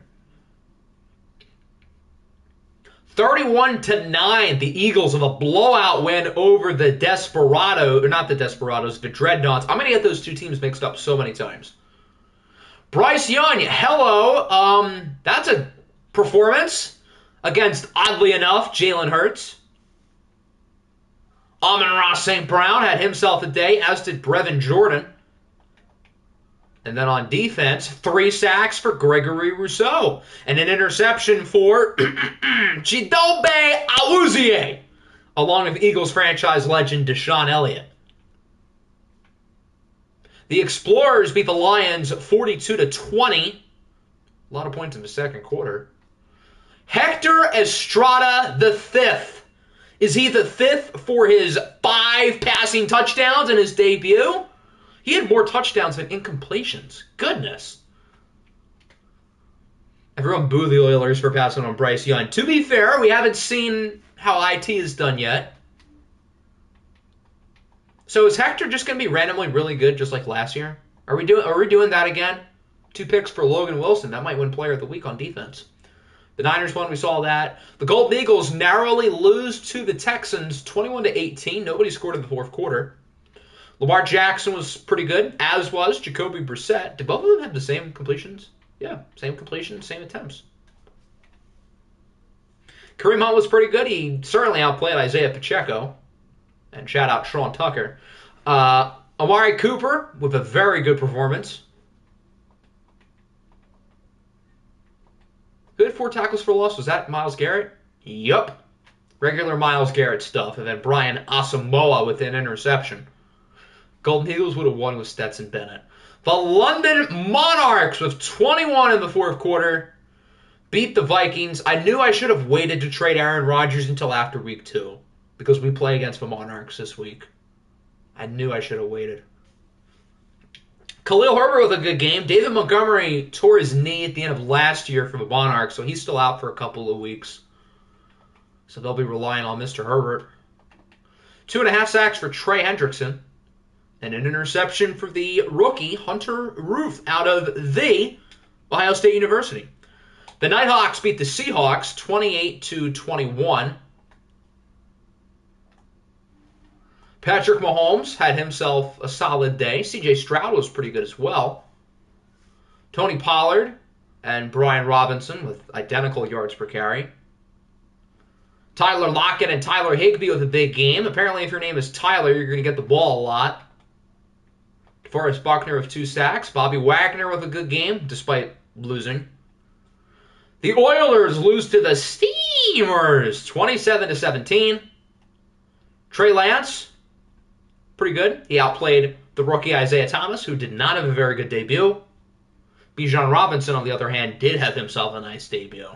31-9, the Eagles have a blowout win over the Desperados, or not the Desperados, the Dreadnoughts. I'm going to get those two teams mixed up so many times. Bryce Young, hello. That's a performance against, oddly enough, Jalen Hurts. Amon-Ra St. Brown had himself a day, as did Brevin Jordan. And then on defense, 3 sacks for Gregory Rousseau. And an interception for Chidobe Awuzie, along with Eagles franchise legend Deshaun Elliott. The Explorers beat the Lions 42-20. A lot of points in the second quarter. Hector Estrada the fifth. Is he the fifth for his 5 passing touchdowns in his debut? He had more touchdowns than incompletions. Goodness. Everyone boo the Oilers for passing on Bryce Young. To be fair, we haven't seen how IT is done yet. So is Hector just going to be randomly really good just like last year? Are we doing that again? 2 picks for Logan Wilson. That might win Player of the Week on defense. The Niners won. We saw that. The Golden Eagles narrowly lose to the Texans 21-18. Nobody scored in the fourth quarter. Lamar Jackson was pretty good, as was Jacoby Brissett. Did both of them have the same completions? Yeah, same completions, same attempts. Kareem Hunt was pretty good. He certainly outplayed Isaiah Pacheco. And shout out Sean Tucker. Amari Cooper with a very good performance. Who had 4 tackles for loss? Was that Myles Garrett? Yup. Regular Myles Garrett stuff. And then Brian Asamoah with an interception. Golden Eagles would have won with Stetson Bennett. The London Monarchs with 21 in the fourth quarter beat the Vikings. I knew I should have waited to trade Aaron Rodgers until after week 2 because we play against the Monarchs this week. I knew I should have waited. Khalil Herbert with a good game. David Montgomery tore his knee at the end of last year for the Monarchs, so he's still out for a couple of weeks. So they'll be relying on Mr. Herbert. 2.5 sacks for Trey Hendrickson. And an interception for the rookie, Hunter Ruth, out of the Ohio State University. The Nighthawks beat the Seahawks 28-21. Patrick Mahomes had himself a solid day. C.J. Stroud was pretty good as well. Tony Pollard and Brian Robinson with identical yards per carry. Tyler Lockett and Tyler Higbee with a big game. Apparently, if your name is Tyler, you're going to get the ball a lot. Forrest Buckner with 2 sacks. Bobby Wagner with a good game, despite losing. The Oilers lose to the Steamers, 27-17. Trey Lance, pretty good. He outplayed the rookie Isaiah Thomas, who did not have a very good debut. Bijan Robinson, on the other hand, did have himself a nice debut.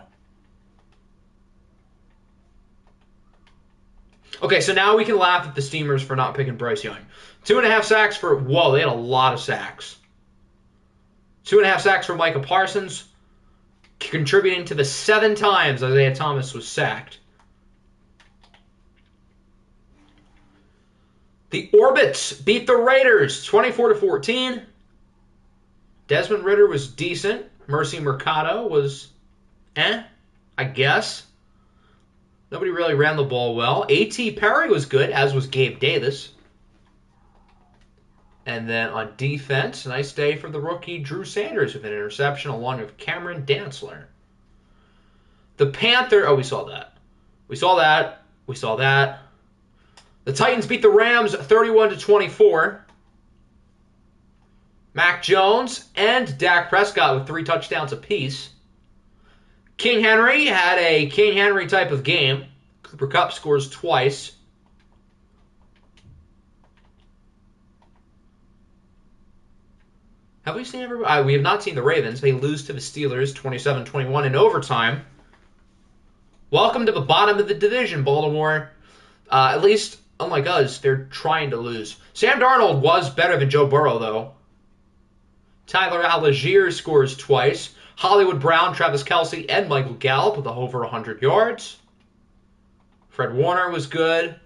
Okay, so now we can laugh at the Steamers for not picking Bryce Young. 2.5 sacks for, whoa, they had a lot of sacks. 2.5 sacks for Micah Parsons, contributing to the 7 times Isaiah Thomas was sacked. The Orbits beat the Raiders 24-14. Desmond Ridder was decent. Mercy Mercado was I guess. Nobody really ran the ball well. A.T. Perry was good, as was Gabe Davis. And then on defense, nice day for the rookie Drew Sanders with an interception along with Cameron Dantzler. The Panther, we saw that. We saw that. We saw that. The Titans beat the Rams 31-24. Mac Jones and Dak Prescott with 3 touchdowns apiece. King Henry had a King Henry type of game. Cooper Kupp scores twice. Have we seen everybody? We have not seen the Ravens. They lose to the Steelers 27-21 in overtime. Welcome to the bottom of the division, Baltimore. At least, unlike us, they're trying to lose. Sam Darnold was better than Joe Burrow, though. Tyler Algier scores twice. Hollywood Brown, Travis Kelce, and Michael Gallup with over 100 yards. Fred Warner was good.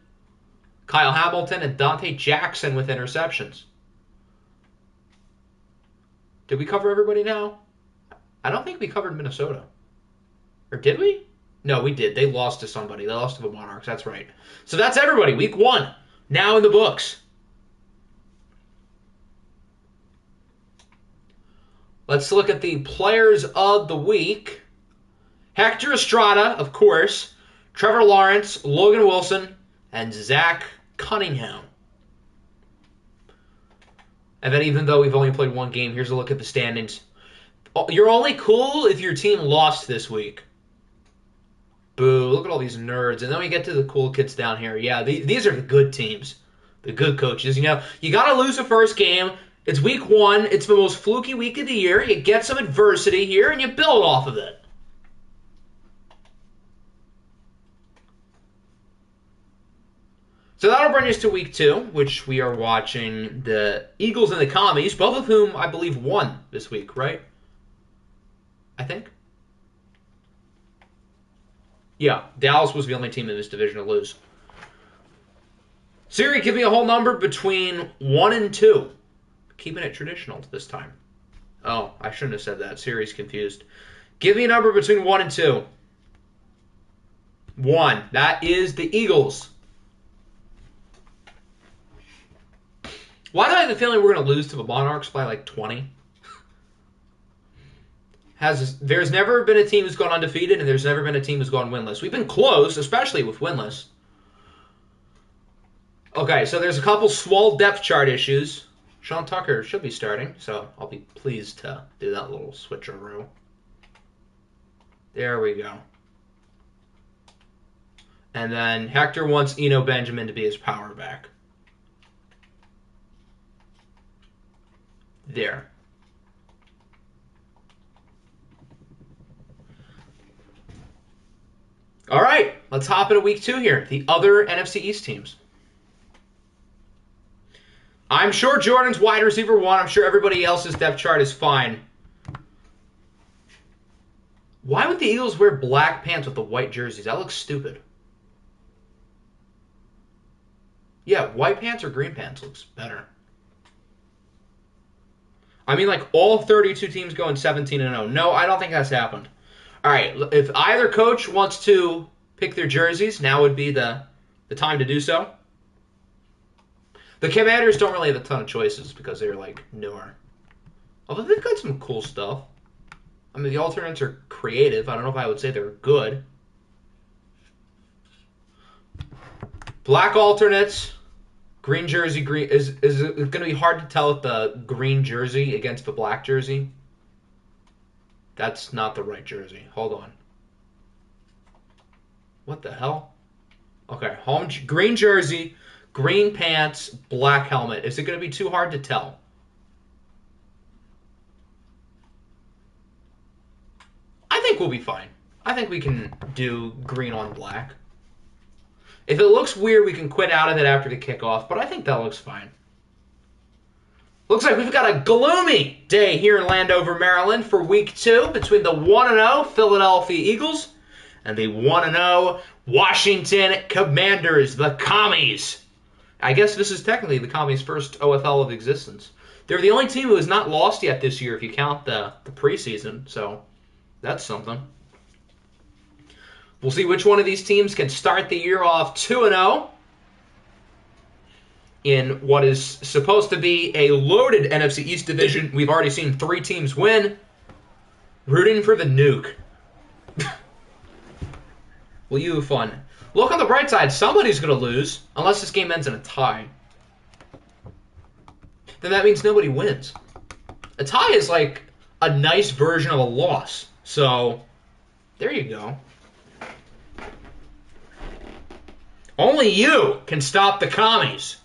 Kyle Hamilton and Dante Jackson with interceptions. Did we cover everybody now? I don't think we covered Minnesota. Or did we? No, we did. They lost to somebody. They lost to the Monarchs. That's right. So that's everybody. Week 1. Now in the books. Let's look at the players of the week. Hector Estrada, of course. Trevor Lawrence, Logan Wilson, and Zach Cunningham. And then even though we've only played 1 game, here's a look at the standings. You're only cool if your team lost this week. Boo, look at all these nerds. And then we get to the cool kids down here. Yeah, these are the good teams. The good coaches. You know, you got to lose the first game. It's week 1. It's the most fluky week of the year. You get some adversity here, and you build off of it. So that'll bring us to week 2, which we are watching the Eagles and the Commies, both of whom I believe won this week, right? I think. Yeah, Dallas was the only team in this division to lose. Siri, give me a whole number between 1 and 2. Keeping it traditional this time. Oh, I shouldn't have said that. Siri's confused. Give me a number between 1 and 2. 1. That is the Eagles. Why do I have the feeling we're going to lose to the Monarchs by like 20? There's never been a team who's gone undefeated, and there's never been a team who's gone winless. We've been close, especially with winless. Okay, so there's a couple small depth chart issues. Sean Tucker should be starting, so I'll be pleased to do that little switcheroo. There we go. And then Hector wants Eno Benjamin to be his power back. There. All right, let's hop into week 2 here. The other NFC East teams. I'm sure Jordan's wide receiver 1. I'm sure everybody else's depth chart is fine. Why would the Eagles wear black pants with the white jerseys? That looks stupid. Yeah, white pants or green pants looks better. I mean, like, all 32 teams going 17-0. No, I don't think that's happened. All right, if either coach wants to pick their jerseys, now would be the time to do so. The Commanders don't really have a ton of choices because they're, like, newer. Although they've got some cool stuff. I mean, the alternates are creative. I don't know if I would say they're good. Black alternates. Green jersey. Green is it going to be hard to tell with the green jersey against the black jersey? That's not the right jersey. Hold on. What the hell? Okay, green jersey, green pants, black helmet. Is it going to be too hard to tell? I think we'll be fine. I think we can do green on black. If it looks weird, we can quit out of it after the kickoff, but I think that looks fine. Looks like we've got a gloomy day here in Landover, Maryland for week 2 between the 1-0 Philadelphia Eagles and the 1-0 Washington Commanders, the Commies. I guess this is technically the Commies' first OFL of existence. They're the only team who has not lost yet this year if you count the preseason, so that's something. We'll see which one of these teams can start the year off 2-0 in what is supposed to be a loaded NFC East division. We've already seen 3 teams win. Rooting for the nuke. Will you have fun? Look on the bright side. Somebody's going to lose, unless this game ends in a tie. Then that means nobody wins. A tie is like a nice version of a loss. So, there you go. Only you can stop the Commies.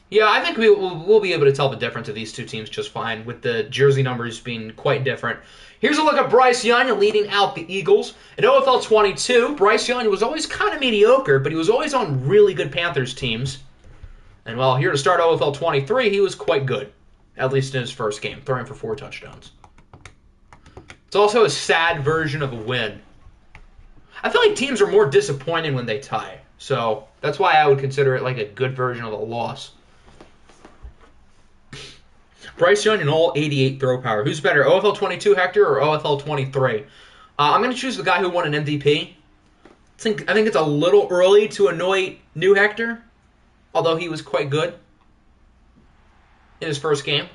Yeah, I think we'll be able to tell the difference of these two teams just fine, with the jersey numbers being quite different. Here's a look at Bryce Young leading out the Eagles. At OFL 22, Bryce Young was always kind of mediocre, but he was always on really good Panthers teams. And, well, here to start OFL 23, he was quite good, at least in his first game, throwing for 4 touchdowns. It's also a sad version of a win. I feel like teams are more disappointing when they tie, so that's why I would consider it like a good version of a loss. Bryce Young and all 88 throw power. Who's better, OFL 22 Hector or OFL 23? I'm going to choose the guy who won an MVP. I think it's a little early to anoint new Hector, although he was quite good in his first game.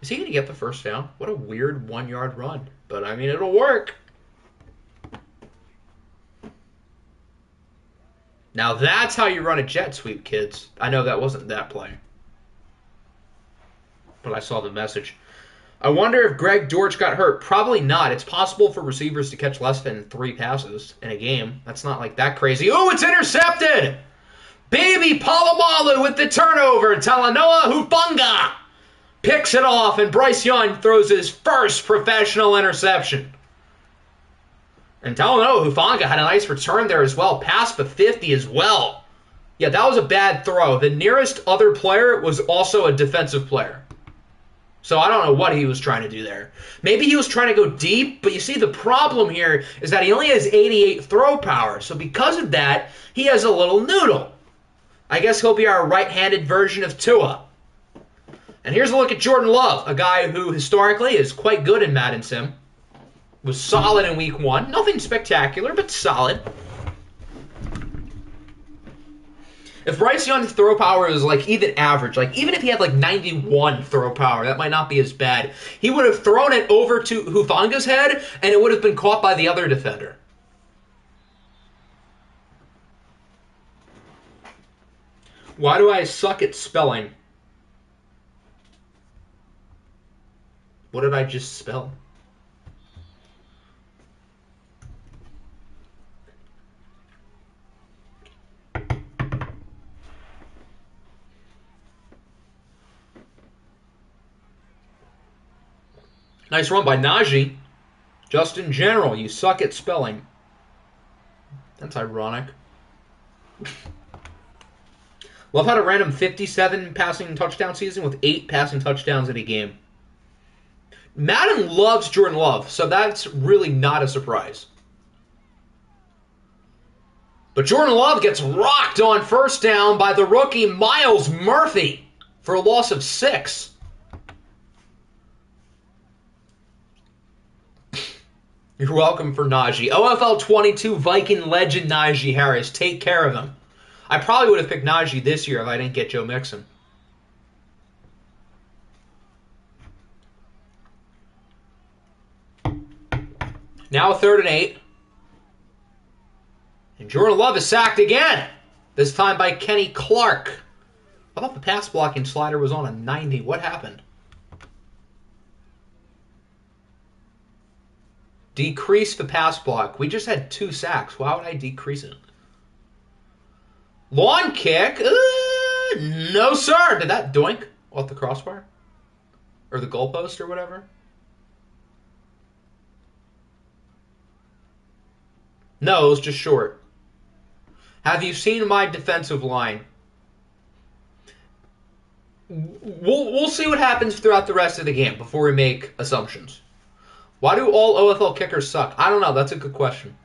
Is he going to get the first down? What a weird 1-yard run. But, I mean, it'll work. Now that's how you run a jet sweep, kids. I know that wasn't that play, but I saw the message. I wonder if Greg Dortch got hurt. Probably not. It's possible for receivers to catch less than 3 passes in a game. That's not like that crazy. Oh, it's intercepted! Baby Palomalu with the turnover. Talanoa Hufanga picks it off, and Bryce Young throws his first professional interception. And Delano Hufanga had a nice return there as well. Past the 50 as well. Yeah, that was a bad throw. The nearest other player was also a defensive player. So I don't know what he was trying to do there. Maybe he was trying to go deep, but you see the problem here is that he only has 88 throw power. So because of that, he has a little noodle. I guess he'll be our right-handed version of Tua. And here's a look at Jordan Love, a guy who historically is quite good in Madden Sim. Was solid in week 1. Nothing spectacular, but solid. If Bryce Young's throw power is like even average, like even if he had like 91 throw power, that might not be as bad. He would have thrown it over to Hufanga's head, and it would have been caught by the other defender. Why do I suck at spelling? What did I just spell? Nice run by Najee. Just in general, you suck at spelling. That's ironic. Love had a random 57 passing touchdown season with 8 passing touchdowns in a game. Madden loves Jordan Love, so that's really not a surprise. But Jordan Love gets rocked on first down by the rookie Myles Murphy for a loss of 6. You're welcome for Najee. OFL 22 Viking legend Najee Harris. Take care of him. I probably would have picked Najee this year if I didn't get Joe Mixon. Now 3rd and 8. And Jordan Love is sacked again. This time by Kenny Clark. I thought the pass blocking slider was on a 90. What happened? Decrease the pass block. We just had 2 sacks. Why would I decrease it? Lawn kick? No, sir. Did that doink off the crossbar? Or the goalpost or whatever? No, it was just short. Have you seen my defensive line? We'll see what happens throughout the rest of the game before we make assumptions. Why do all OFL kickers suck? I don't know. That's a good question.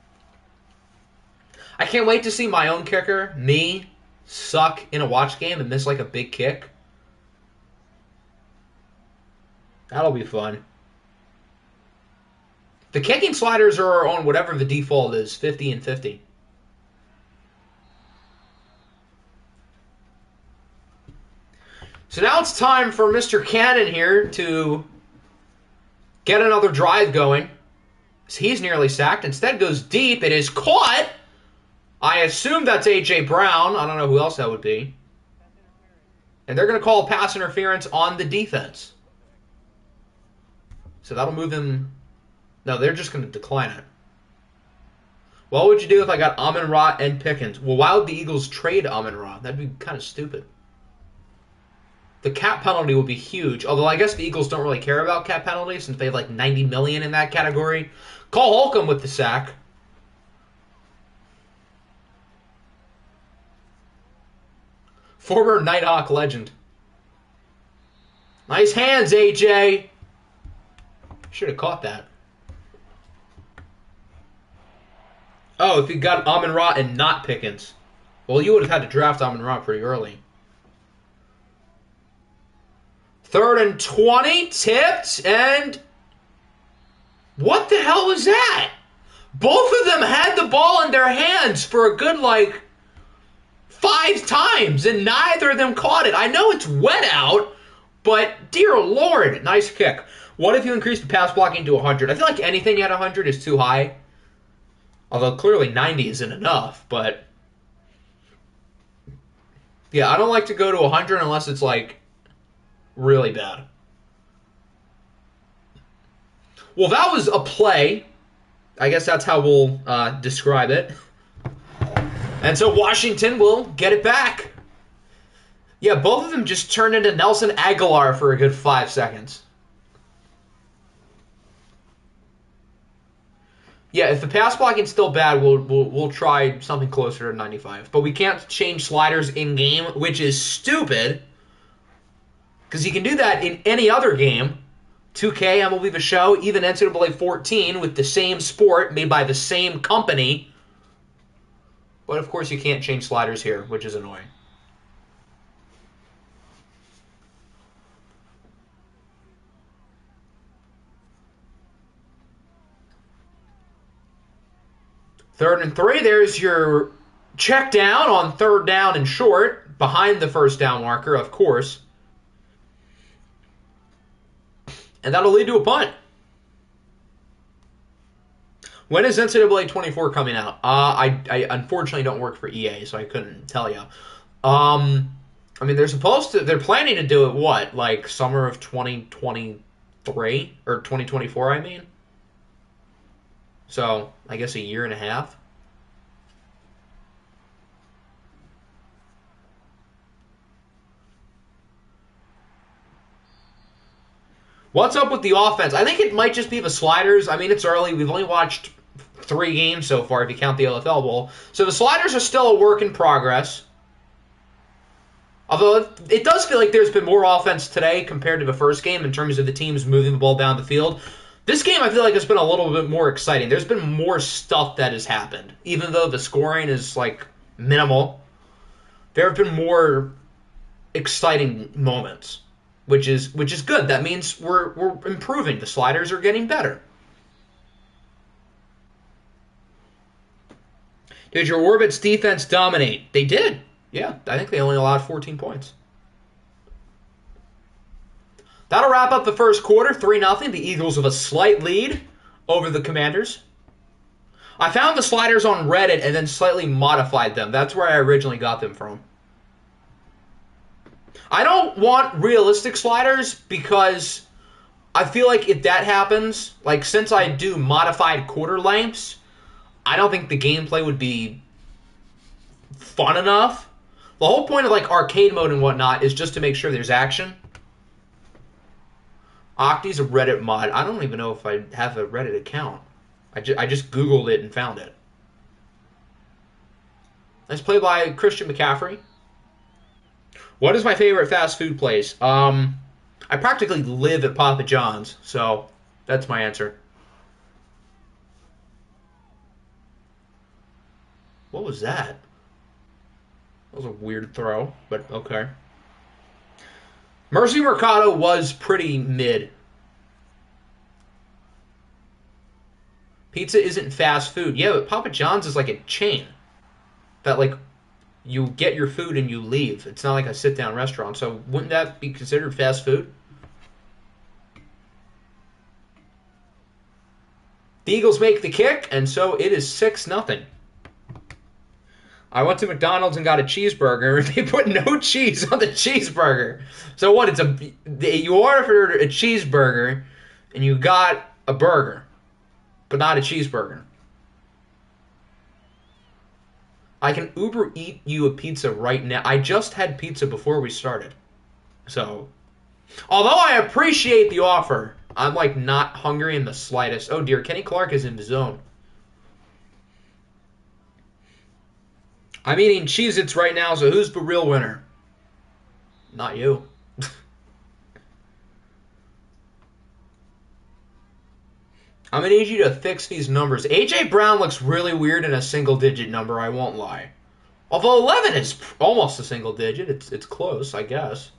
I can't wait to see my own kicker, me, suck in a watch game and miss like a big kick. That'll be fun. The kicking sliders are on whatever the default is, 50 and 50. So now it's time for Mr. Cannon here to get another drive going. He's nearly sacked. Instead goes deep. It is caught. I assume that's A.J. Brown. I don't know who else that would be. And they're going to call pass interference on the defense. So that'll move him. No, they're just going to decline it. What would you do if I got Amon-Ra and Pickens? Well, why would the Eagles trade Amon-Ra? That'd be kind of stupid. The cap penalty would be huge. Although I guess the Eagles don't really care about cap penalties since they have like $90 million in that category. Call Holcomb with the sack. Former Nighthawk legend. Nice hands, AJ. Should have caught that. Oh, if you got Amon-Ra and not Pickens. Well, you would have had to draft Amon-Ra pretty early. 3rd and 20, tipped, and what the hell was that? Both of them had the ball in their hands for a good, 5 times, and neither of them caught it. I know it's wet out, but dear Lord, nice kick. What if you increase the pass blocking to 100? I feel like anything at 100 is too high. Although clearly 90 isn't enough, but yeah, I don't like to go to 100 unless it's really bad. Well, that was a play. I guess that's how we'll describe it. And so Washington will get it back. Yeah, both of them just turned into Nelson Aguilar for a good 5 seconds. Yeah, if the pass blocking's still bad, we'll try something closer to 95. But we can't change sliders in game, which is stupid. Because you can do that in any other game. 2K, MLB The Show, even NCAA 14 with the same sport made by the same company. But of course you can't change sliders here, which is annoying. Third and 3, there's your check down on third down and short, behind the first down marker, of course. And that'll lead to a punt. When is NCAA 24 coming out? I unfortunately don't work for EA, so I couldn't tell you. I mean, they're planning to do it, what, like summer of 2023? Or 2024, I mean? So, I guess a year and a half. What's up with the offense? I think it might just be the sliders. I mean, it's early. We've only watched 3 games so far if you count the OFL Bowl. So the sliders are still a work in progress. Although it does feel like there's been more offense today compared to the first game in terms of the teams moving the ball down the field. This game, I feel like, has been a little bit more exciting. There's been more stuff that has happened. Even though the scoring is, like, minimal, there have been more exciting moments, which is good. That means we're improving. The sliders are getting better. Did your Orbits defense dominate? They did. Yeah, I think they only allowed 14 points. That'll wrap up the first quarter, 3-0. The Eagles with a slight lead over the Commanders. I found the sliders on Reddit and then slightly modified them. That's where I originally got them from. I don't want realistic sliders because I feel like if that happens, like since I do modified quarter lengths, I don't think the gameplay would be fun enough. The whole point of like arcade mode and whatnot is just to make sure there's action. Octi's a Reddit mod. I don't even know if I have a Reddit account. I just Googled it and found it. Nice play by Christian McCaffrey. What is my favorite fast food place? I practically live at Papa John's, so that's my answer. What was that? That was a weird throw, but okay. Mercy Mercado was pretty mid. Pizza isn't fast food. Yeah, but Papa John's is like a chain that like you get your food and you leave. It's not like a sit-down restaurant. So wouldn't that be considered fast food? The Eagles make the kick, and so it is 6-0. I went to McDonald's and got a cheeseburger. They put no cheese on the cheeseburger. So what? You ordered a cheeseburger and you got a burger, but not a cheeseburger. I can Uber eat you a pizza right now. I just had pizza before we started. So, although I appreciate the offer, I'm like not hungry in the slightest. Oh dear, Kenny Clark is in the zone. I'm eating Cheez-Its right now, so who's the real winner? Not you. I'm going to need you to fix these numbers. A.J. Brown looks really weird in a single-digit number, I won't lie. Although 11 is almost a single digit. It's close, I guess.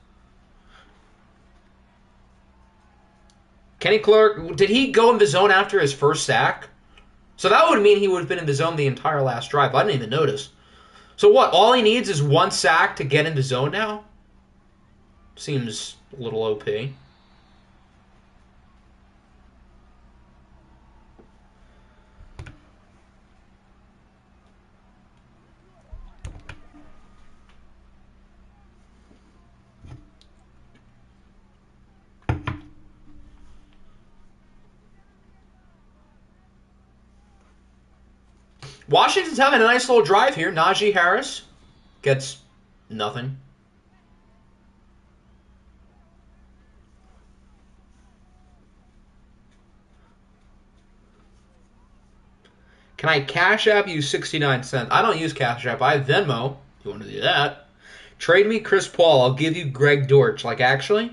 Kenny Clark, did he go in the zone after his first sack? So that would mean he would have been in the zone the entire last drive. I didn't even notice. So what, all he needs is one sack to get in the zone now? Seems a little OP. Washington's having a nice little drive here. Najee Harris gets nothing. Can I Cash App you 69 cents? I don't use Cash App. I have Venmo. If you want to do that. Trade me Chris Paul. I'll give you Greg Dortch. Like, actually,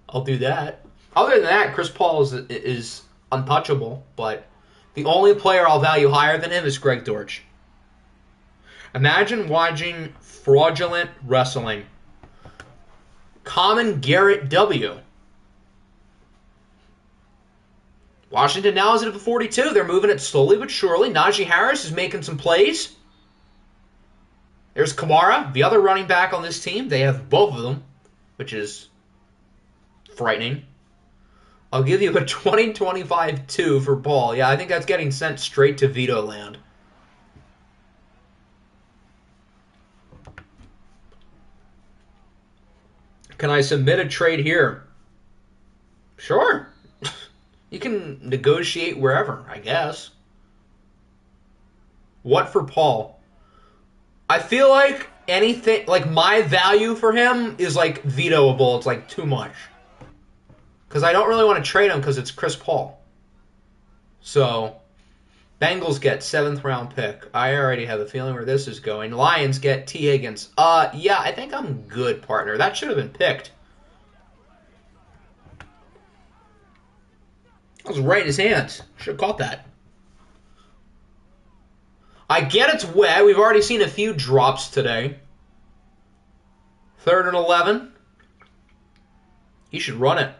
I'll do that. Other than that, Chris Paul is untouchable, but the only player I'll value higher than him is Greg Dortch. Imagine watching fraudulent wrestling. Common Garrett W. Washington now is at 42. They're moving it slowly but surely. Najee Harris is making some plays. There's Kamara, the other running back on this team. They have both of them, which is frightening. I'll give you a 20-25-2 for Paul. Yeah, I think that's getting sent straight to veto land. Can I submit a trade here? Sure. You can negotiate wherever, I guess. What for Paul? I feel like anything, like my value for him is like vetoable. It's like too much. Because I don't really want to trade him because it's Chris Paul. So, Bengals get 7th round pick. I already have a feeling where this is going. Lions get T. Higgins. Yeah, I think I'm good, partner. That should have been picked. I was right in his hands. Should have caught that. I get it's wet. We've already seen a few drops today. 3rd and 11. He should run it.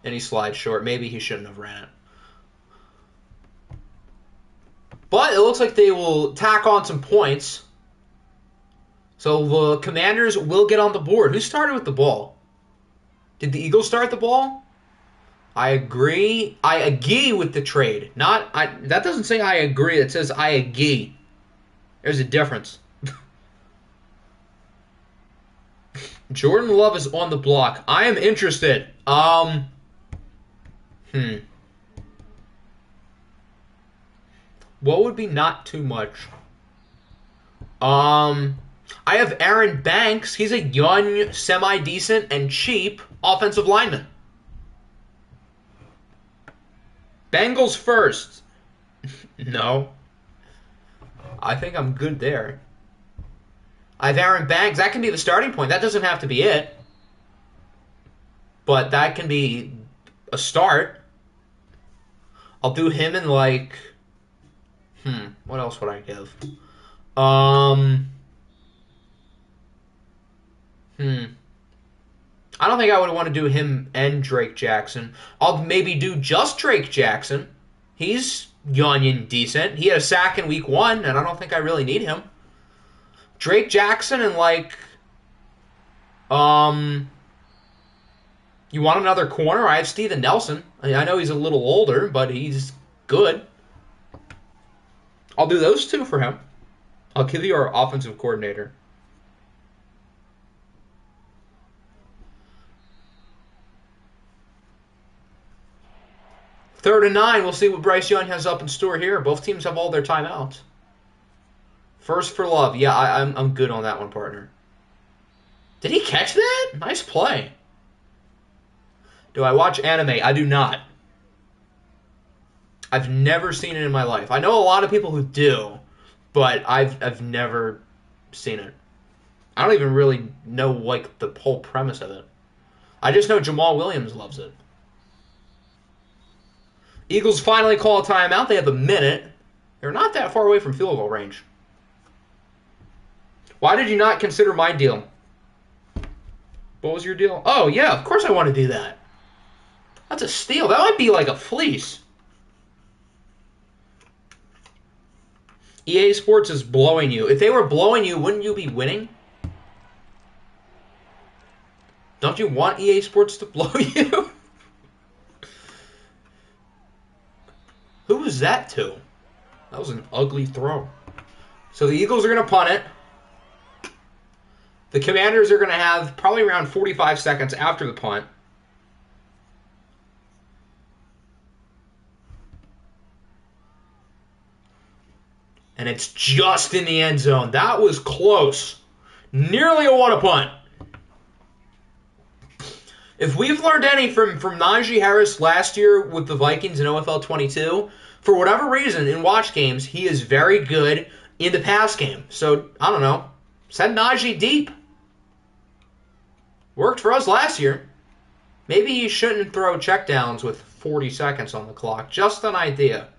And he slides short. Maybe he shouldn't have ran it. But it looks like they will tack on some points. So the Commanders will get on the board. Who started with the ball? Did the Eagles start the ball? I agree. I agree with the trade. That doesn't say I agree. It says I agree. There's a difference. Jordan Love is on the block. I am interested. What would be not too much? I have Aaron Banks. He's a young, semi-decent, and cheap offensive lineman. Bengals first. No. I think I'm good there. I have Aaron Banks. That can be the starting point. That doesn't have to be it. But that can be a start. I'll do him in like... What else would I give? I don't think I would want to do him and Drake Jackson. I'll maybe do just Drake Jackson. He's young and decent. He had a sack in week 1, and I don't think I really need him. Drake Jackson and like... You want another corner? I have Steven Nelson. I know he's a little older, but he's good. I'll do those two for him. I'll give you our offensive coordinator. Third and 9. We'll see what Bryce Young has up in store here. Both teams have all their timeouts. First for Love. Yeah, I'm good on that one, partner. Did he catch that? Nice play. Do I watch anime? I do not. I've never seen it in my life. I know a lot of people who do, but I've never seen it. I don't even really know like the whole premise of it. I just know Jamal Williams loves it. Eagles finally call a timeout. They have a minute. They're not that far away from field goal range. Why did you not consider my deal? What was your deal? Oh, yeah, of course I want to do that. That's a steal. That might be like a fleece. EA Sports is blowing you. If they were blowing you, wouldn't you be winning? Don't you want EA Sports to blow you? Who was that to? That was an ugly throw. So the Eagles are going to punt it. The Commanders are going to have probably around 45 seconds after the punt. And it's just in the end zone. That was close. Nearly a what a punt. If we've learned any from Najee Harris last year with the Vikings in OFL 22, for whatever reason in watch games, he is very good in the pass game. So, I don't know. Send Najee deep. Worked for us last year. Maybe he shouldn't throw checkdowns with 40 seconds on the clock. Just an idea.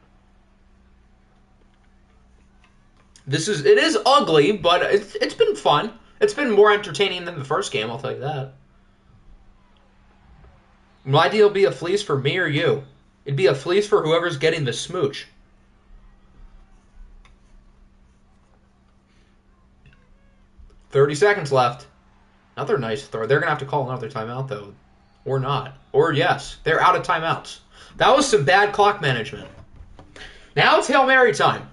It is ugly, but it's been fun. It's been more entertaining than the first game, I'll tell you that. My deal would be a fleece for me or you. It'd be a fleece for whoever's getting the smooch. $30 seconds left. Another nice throw. They're going to have to call another timeout, though. Or not. Or yes, they're out of timeouts. That was some bad clock management. Now it's Hail Mary time.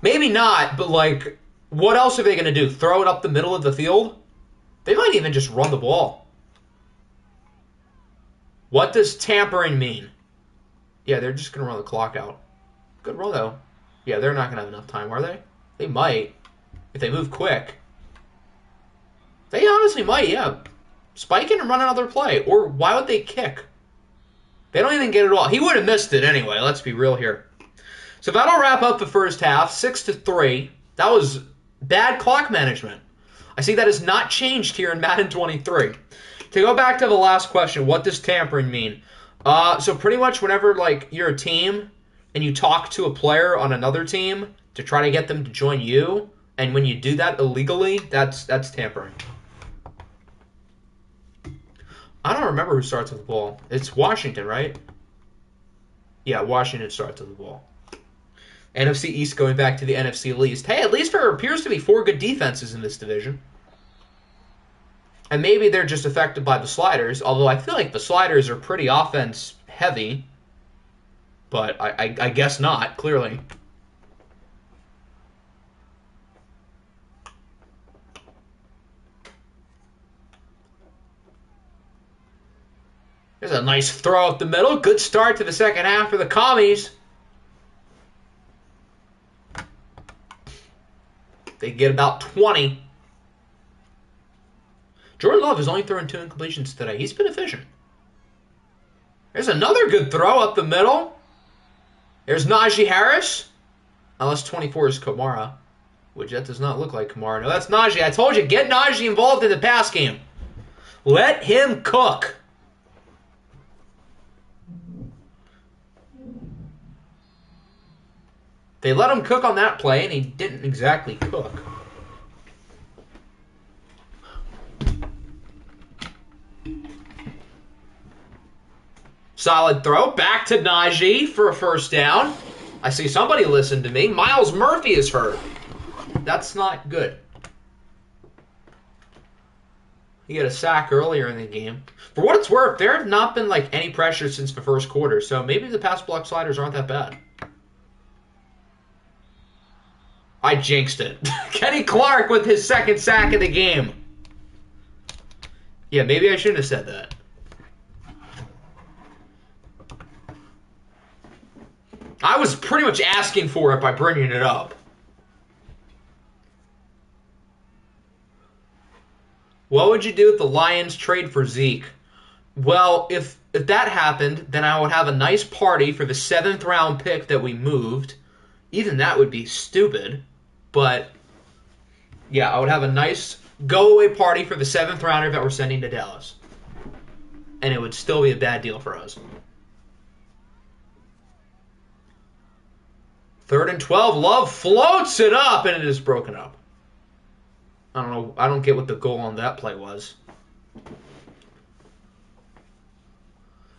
Maybe not, but like, what else are they going to do? Throw it up the middle of the field? They might even just run the ball. What does tampering mean? Yeah, they're just going to run the clock out. Good roll, though. Yeah, they're not going to have enough time, are they? They might. If they move quick. They honestly might, yeah. Spike in and run another play. Or why would they kick? They don't even get it all. He would have missed it anyway. Let's be real here. So that'll wrap up the first half. 6-3. That was bad clock management. I see that has not changed here in Madden 23. To go back to the last question, what does tampering mean? So pretty much whenever like you're a team and you talk to a player on another team to try to get them to join you, and when you do that illegally, that's tampering. I don't remember who starts with the ball. It's Washington, right? Yeah, Washington starts with the ball. NFC East going back to the NFC East. Hey, at least there appears to be 4 good defenses in this division. And maybe they're just affected by the sliders, although I feel like the sliders are pretty offense heavy. But I guess not, clearly. There's a nice throw up the middle. Good start to the second half for the Commies. They get about 20. Jordan Love has only thrown 2 incompletions today. He's been efficient. There's another good throw up the middle. There's Najee Harris. Unless 24 is Kamara. Which that does not look like Kamara. No, that's Najee. I told you, get Najee involved in the pass game. Let him cook. They let him cook on that play, and he didn't exactly cook. Solid throw. Back to Najee for a first down. I see somebody listened to me. Miles Murphy is hurt. That's not good. He had a sack earlier in the game. For what it's worth, there have not been like any pressure since the first quarter, so maybe the pass block sliders aren't that bad. I jinxed it. Kenny Clark with his second sack of the game. Yeah, maybe I shouldn't have said that. I was pretty much asking for it by bringing it up. What would you do if the Lions trade for Zeke? Well, if that happened, then I would have a nice party for the 7th round pick that we moved. Even that would be stupid. But, yeah, I would have a nice go-away party for the 7th rounder that we're sending to Dallas. And it would still be a bad deal for us. 3rd and 12. Love floats it up, and it is broken up. I don't know. I don't get what the goal on that play was.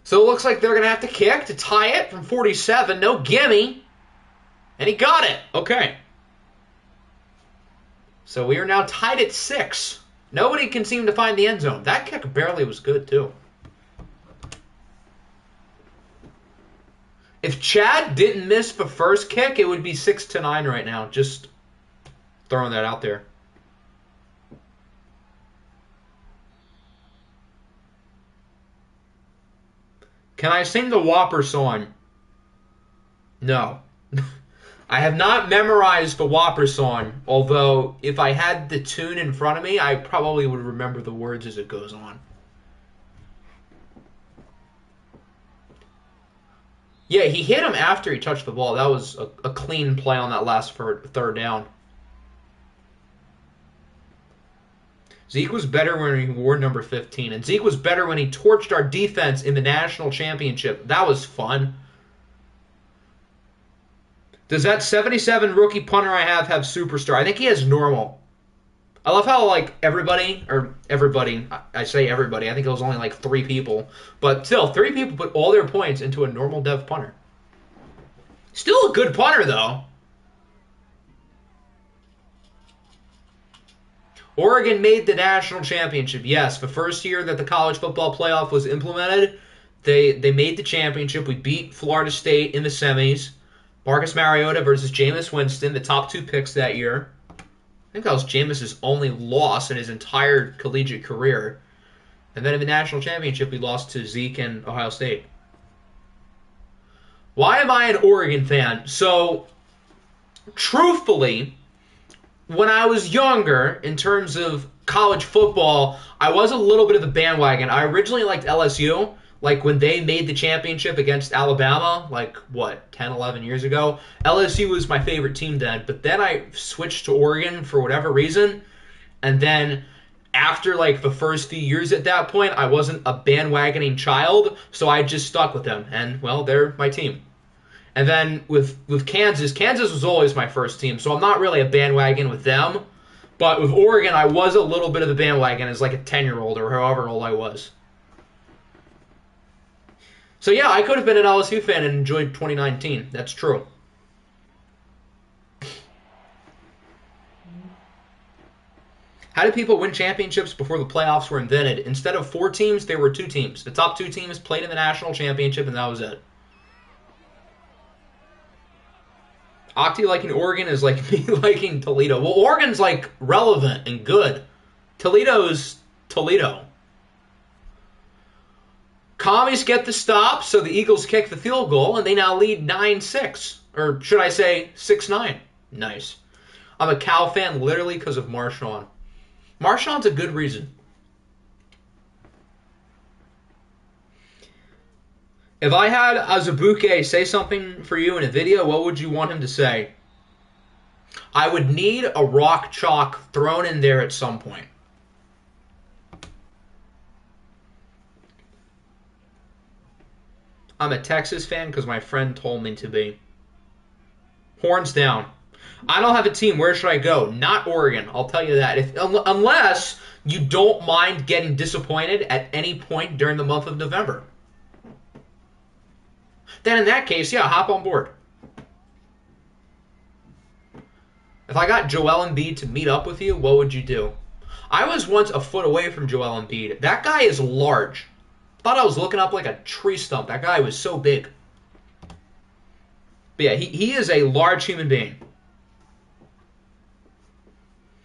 So it looks like they're going to have to kick to tie it from 47. No gimme. And he got it. Okay. So we are now tied at 6. Nobody can seem to find the end zone. That kick barely was good, too. If Chad didn't miss the first kick, it would be 6-9 right now. Just throwing that out there. Can I sing the Whopper song? No. I have not memorized the Whopper song, although if I had the tune in front of me, I probably would remember the words as it goes on. Yeah, he hit him after he touched the ball. That was a clean play on that last third down. Zeke was better when he wore number 15, and Zeke was better when he torched our defense in the national championship. That was fun. Does that 77 rookie punter I have superstar? I think he has normal. I love how, like, everybody, I say everybody, I think it was only like 3 people, but still, 3 people put all their points into a normal dev punter. Still a good punter, though. Oregon made the national championship. Yes, the first year that the college football playoff was implemented, they made the championship. We beat Florida State in the semis. Marcus Mariota versus Jameis Winston, the top 2 picks that year. I think that was Jameis's only loss in his entire collegiate career. And then in the national championship, we lost to Zeke and Ohio State. Why am I an Oregon fan? So, truthfully, when I was younger, in terms of college football, I was a little bit of the bandwagon. I originally liked LSU. Like, when they made the championship against Alabama, like, 10, 11 years ago? LSU was my favorite team then, but then I switched to Oregon for whatever reason, and then after, like, the first few years at that point, I wasn't a bandwagoning child, so I just stuck with them, and, well, they're my team. And then with Kansas was always my first team, so I'm not really a bandwagon with them, but with Oregon, I was a little bit of the bandwagon as, like, a 10-year-old or however old I was. So yeah, I could have been an LSU fan and enjoyed 2019. That's true. How did people win championships before the playoffs were invented? Instead of 4 teams, there were 2 teams. The top 2 teams played in the national championship, and that was it. Octi liking Oregon is like me liking Toledo. Well, Oregon's like relevant and good. Toledo's Toledo. Commies get the stop, so the Eagles kick the field goal, and they now lead 9-6. Or should I say 6-9? Nice. I'm a Cal fan literally because of Marshawn. Marshawn's a good reason. If I had Azubuike say something for you in a video, what would you want him to say? I would need a rock chalk thrown in there at some point. I'm a Texas fan because my friend told me to be. Horns down. I don't have a team. Where should I go? Not Oregon. I'll tell you that. Unless you don't mind getting disappointed at any point during the month of November. Then in that case, yeah, hop on board. If I got Joel Embiid to meet up with you, what would you do? I was once a foot away from Joel Embiid. That guy is large. Thought I was looking up like a tree stump. That guy was so big. But yeah, he is a large human being.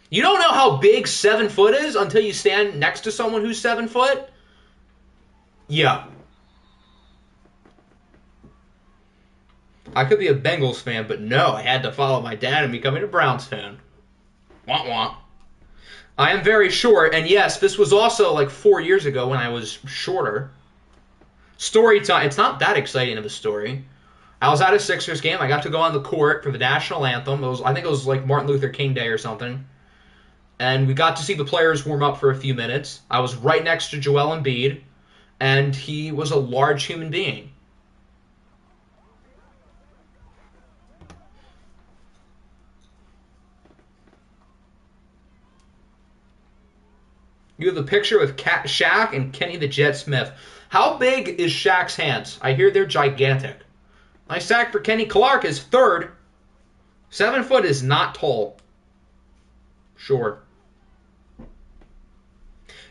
You don't know how big 7 foot is until you stand next to someone who's 7 foot? Yeah. I could be a Bengals fan, but no, I had to follow my dad and becoming a Browns fan. Wah wah. I am very short, and yes, this was also like 4 years ago when I was shorter. Story time. It's not that exciting of a story. I was at a Sixers game. I got to go on the court for the national anthem. I think it was like Martin Luther King Day or something. And we got to see the players warm up for a few minutes. I was right next to Joel Embiid, and he was a large human being. You have the picture with Shaq and Kenny the Jet Smith. How big is Shaq's hands? I hear they're gigantic. Nice sack for Kenny. Clark is third. 7 foot is not tall. Sure.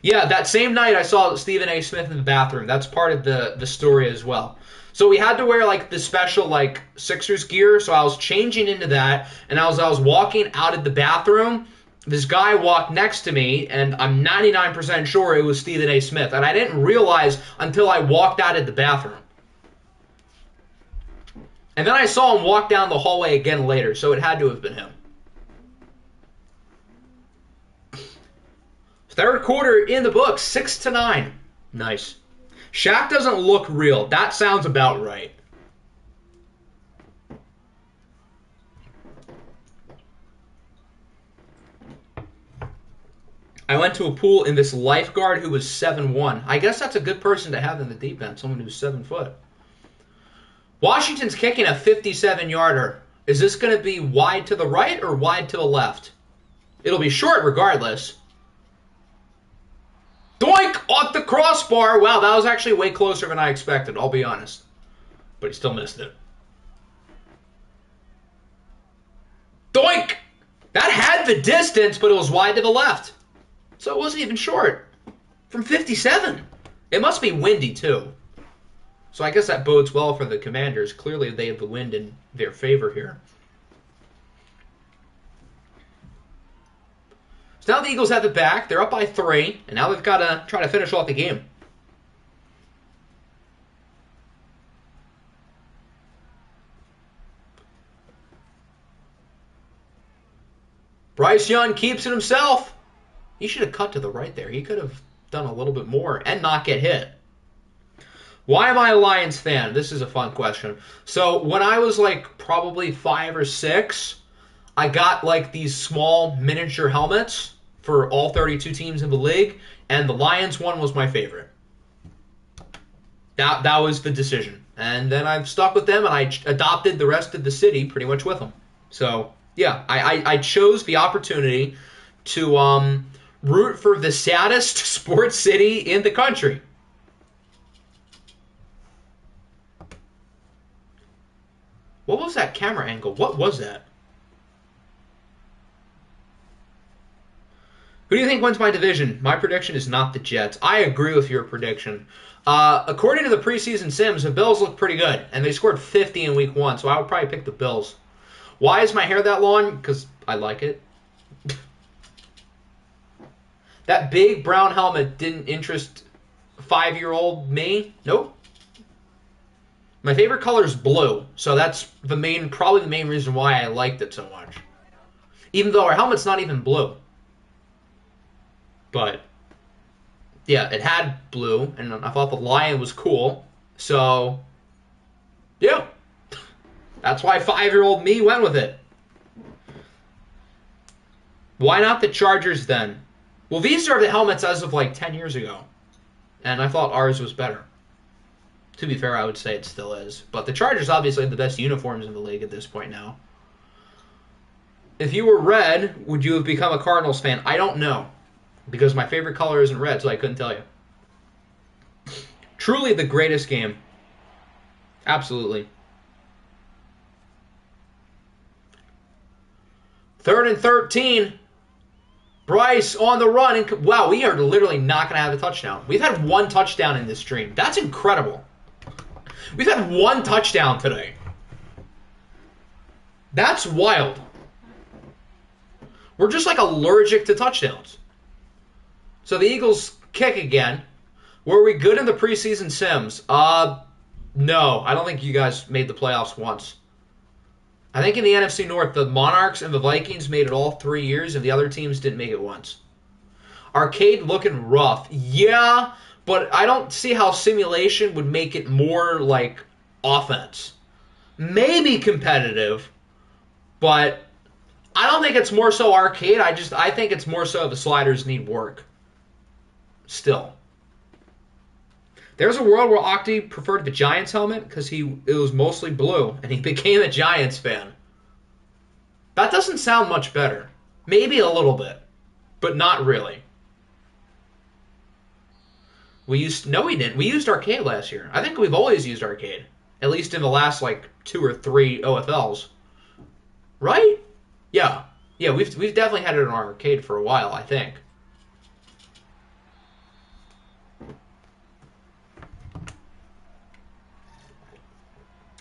Yeah, that same night I saw Stephen A. Smith in the bathroom. That's part of the story as well. So we had to wear like the special like Sixers gear. So I was changing into that, and as I was walking out of the bathroom, this guy walked next to me, and I'm 99% sure it was Stephen A. Smith. And I didn't realize until I walked out of the bathroom. And then I saw him walk down the hallway again later, so it had to have been him. Third quarter in the books, 6-9. Nice. Shaq doesn't look real. That sounds about right. went to a pool in this lifeguard who was 7'1". I guess that's a good person to have in the deep end, someone who's 7 foot. Washington's kicking a 57-yarder. Is this going to be wide to the right or wide to the left? It'll be short regardless. Doink! Off the crossbar. Wow, that was actually way closer than I expected, I'll be honest. But he still missed it. Doink! That had the distance, but it was wide to the left. So it wasn't even short. From 57. It must be windy, too. So I guess that bodes well for the Commanders. Clearly, they have the wind in their favor here. So now the Eagles have it back. They're up by 3, and now they've got to try to finish off the game. Bryce Young keeps it himself. He should have cut to the right there. He could have done a little bit more and not get hit. Why am I a Lions fan? This is a fun question. So when I was like probably 5 or 6, I got like these small miniature helmets for all 32 teams in the league, and the Lions one was my favorite. That was the decision. And then I've stuck with them, and I adopted the rest of the city pretty much with them. So, yeah, I chose the opportunity to root for the saddest sports city in the country. What was that camera angle? What was that? Who do you think wins my division? My prediction is not the Jets. I agree with your prediction. According to the preseason Sims, the Bills look pretty good, and they scored 50 in week 1, so I would probably pick the Bills. Why is my hair that long? Because I like it. That big brown helmet didn't interest 5-year-old me? Nope. My favorite color is blue, so that's probably the main reason why I liked it so much. Even though our helmet's not even blue. But, yeah, it had blue, and I thought the lion was cool. So, yeah. That's why 5-year-old me went with it. Why not the Chargers then? Well, these are the helmets as of like 10 years ago. And I thought ours was better. To be fair, I would say it still is. But the Chargers obviously have the best uniforms in the league at this point now. If you were red, would you have become a Cardinals fan? I don't know. Because my favorite color isn't red, so I couldn't tell you. Truly the greatest game. Absolutely. 3rd and 13. Bryce on the run. And wow, we are literally not going to have a touchdown. We've had 1 touchdown in this stream. That's incredible. We've had 1 touchdown today. That's wild. We're just like allergic to touchdowns. So the Eagles kick again. Were we good in the preseason Sims? No. I don't think you guys made the playoffs once. I think in the NFC North, the Monarchs and the Vikings made it all 3 years, and the other teams didn't make it once. Arcade looking rough. Yeah, but I don't see how simulation would make it more like offense. Maybe competitive, but I don't think it's more so arcade. I think it's more so the sliders need work. Still. There's a world where Octi preferred the Giants helmet because it was mostly blue, and he became a Giants fan. That doesn't sound much better. Maybe a little bit, but not really. No, we didn't. We used arcade last year. I think we've always used arcade, at least in the last like 2 or 3 OFLs. Right? Yeah. Yeah, we've definitely had it in our arcade for a while, I think.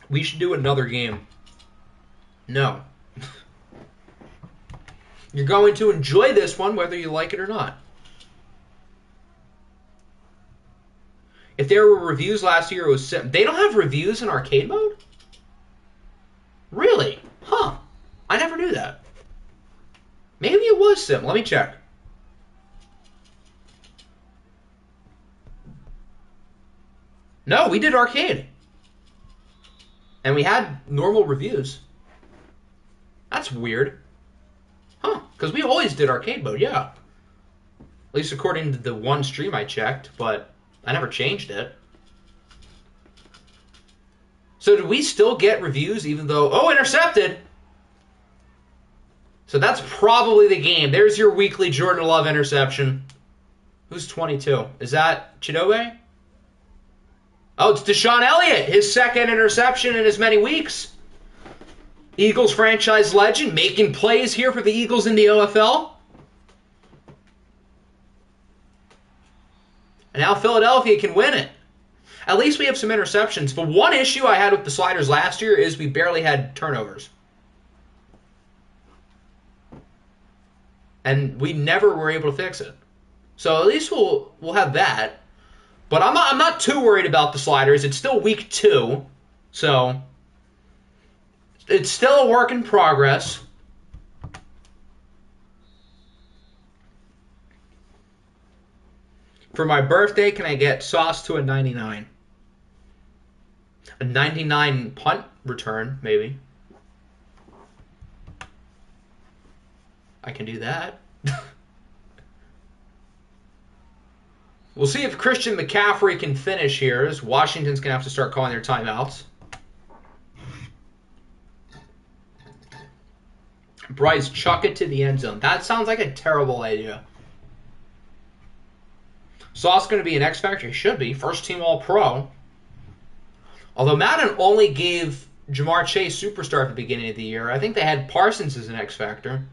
We should do another game. No. You're going to enjoy this one whether you like it or not. If there were reviews last year, it was... They don't have reviews in arcade mode? Really? Huh. I never knew that. Maybe it was Sim. Let me check. No, we did arcade. And we had normal reviews. That's weird. Huh. Because we always did arcade mode, yeah. At least according to the one stream I checked, but I never changed it. So do we still get reviews even though... Oh, intercepted! So that's probably the game. There's your weekly Jordan Love interception. Who's 22? Is that Chidobe? Oh, it's Deshaun Elliott. His second interception in as many weeks. Eagles franchise legend making plays here for the Eagles in the OFL. And now Philadelphia can win it. At least we have some interceptions. But one issue I had with the sliders last year is we barely had turnovers. And we never were able to fix it. So at least we'll have that. But I'm not too worried about the sliders. It's still week 2. So it's still a work in progress. For my birthday, can I get Sauce to a 99? A 99 punt return, maybe. I can do that. We'll see if Christian McCaffrey can finish here, as Washington's going to have to start calling their timeouts. Bryce, chuck it to the end zone. That sounds like a terrible idea. Sauce going to be an X Factor? He should be. First team All-Pro. Although Madden only gave Jamar Chase Superstar at the beginning of the year, I think they had Parsons as an X Factor.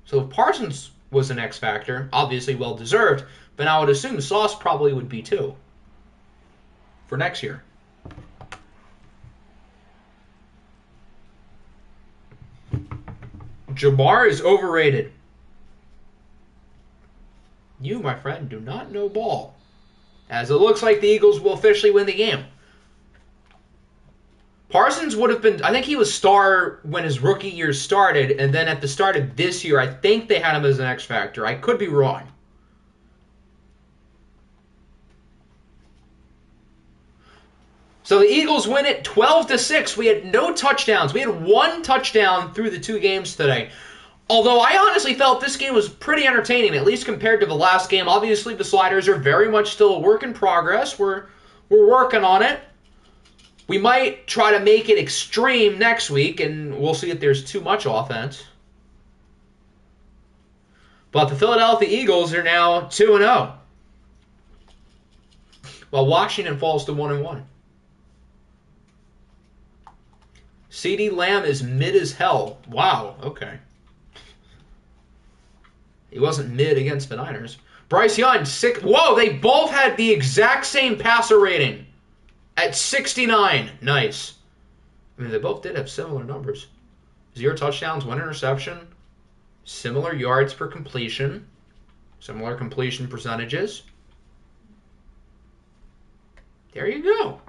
So if Parsons was an X Factor, obviously well-deserved, but I would assume Sauce probably would be too for next year. Jamar is overrated. You, my friend, do not know ball. As it looks like the Eagles will officially win the game. Parsons would have been, I think he was star when his rookie year started, and then at the start of this year, I think they had him as an X Factor. I could be wrong. So the Eagles win it 12-6. We had no touchdowns. We had one touchdown through the 2 games today. Although I honestly felt this game was pretty entertaining, at least compared to the last game. Obviously, the sliders are very much still a work in progress. We're working on it. We might try to make it extreme next week, and we'll see if there's too much offense. But the Philadelphia Eagles are now 2-0, while Washington falls to 1-1. CeeDee Lamb is mid as hell. Wow, okay. He wasn't mid against the Niners. Bryce Young, 6. Whoa, they both had the exact same passer rating at 69. Nice. I mean, they both did have similar numbers. 0 touchdowns, 1 interception. Similar yards per completion. Similar completion percentages. There you go.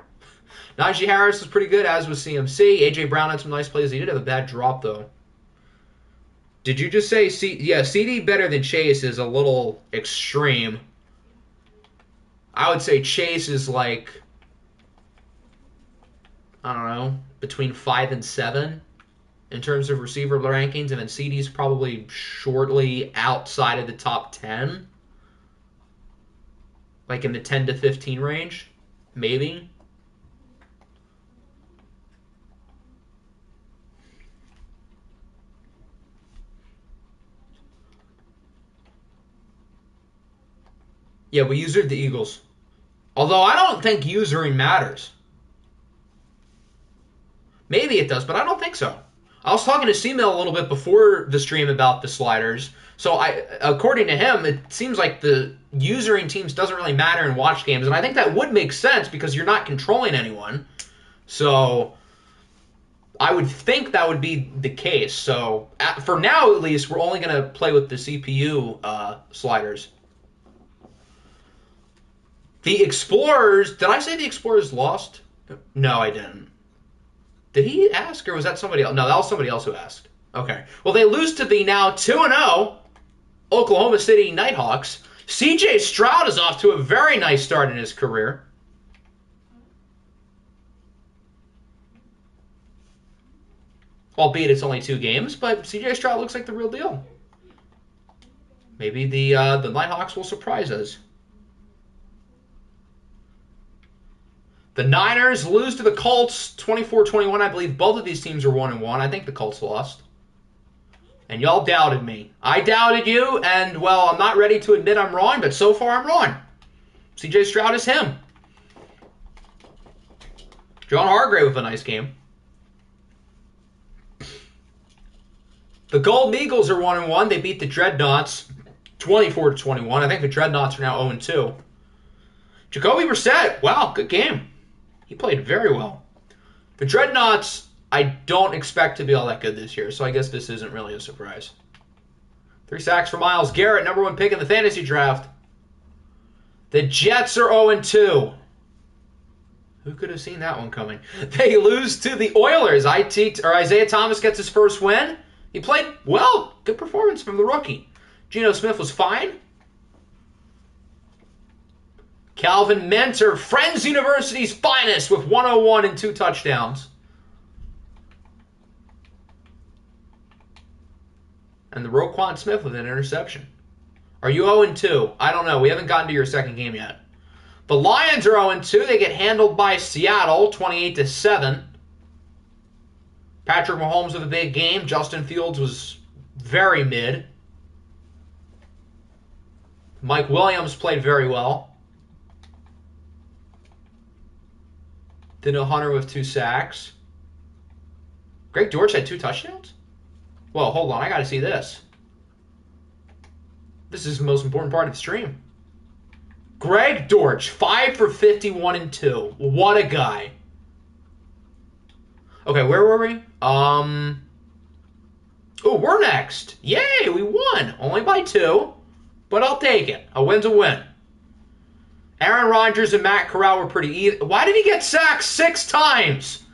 Najee Harris was pretty good, as was CMC. A.J. Brown had some nice plays. He did have a bad drop, though. Did you just say yeah, CD better than Chase is a little extreme. I would say Chase is like, I don't know, between 5 and 7 in terms of receiver rankings, and then CD's probably shortly outside of the top 10. Like in the 10 to 15 range, maybe. Yeah, we usered the Eagles. Although I don't think usering matters. Maybe it does, but I don't think so. I was talking to C-Mill a little bit before the stream about the sliders. So according to him, it seems like the usering teams doesn't really matter in watch games. And I think that would make sense because you're not controlling anyone. So I would think that would be the case. So for now, at least, we're only going to play with the CPU sliders. The Explorers, did I say the Explorers lost? No, I didn't. Did he ask, or was that somebody else? No, that was somebody else who asked. Okay. Well, they lose to the now 2-0 Oklahoma City Nighthawks. C.J. Stroud is off to a very nice start in his career. Albeit it's only 2 games, but C.J. Stroud looks like the real deal. Maybe the Nighthawks will surprise us. The Niners lose to the Colts 24-21. I believe both of these teams are 1-1. I think the Colts lost. And y'all doubted me. I doubted you, and, well, I'm not ready to admit I'm wrong, but so far I'm wrong. C.J. Stroud is him. John Hargrave with a nice game. The Golden Eagles are 1-1. They beat the Dreadnoughts 24-21. I think the Dreadnoughts are now 0-2. Jacoby Brissett, wow, good game. He played very well. The Dreadnoughts, I don't expect to be all that good this year, so I guess this isn't really a surprise. 3 sacks for Myles Garrett, number 1 pick in the fantasy draft. The Jets are 0-2. Who could have seen that one coming? They lose to the Oilers. Isaiah Thomas gets his first win. He played well. Good performance from the rookie. Geno Smith was fine. Calvin Mentor, Friends University's finest, with 101 and 2 touchdowns. And the Roquan Smith with an interception. Are you 0-2? I don't know. We haven't gotten to your second game yet. The Lions are 0-2. They get handled by Seattle, 28-7. Patrick Mahomes with a big game. Justin Fields was very mid. Mike Williams played very well. Daniel Hunter with 2 sacks. Greg Dortch had 2 touchdowns? Well, hold on. I got to see this. This is the most important part of the stream. Greg Dortch, 5 for 51 and 2. What a guy. Okay, where were we? Oh, we're next. Yay, we won. Only by 2, but I'll take it. A win's a win. Aaron Rodgers and Matt Corral were pretty even. Why did he get sacked 6 times?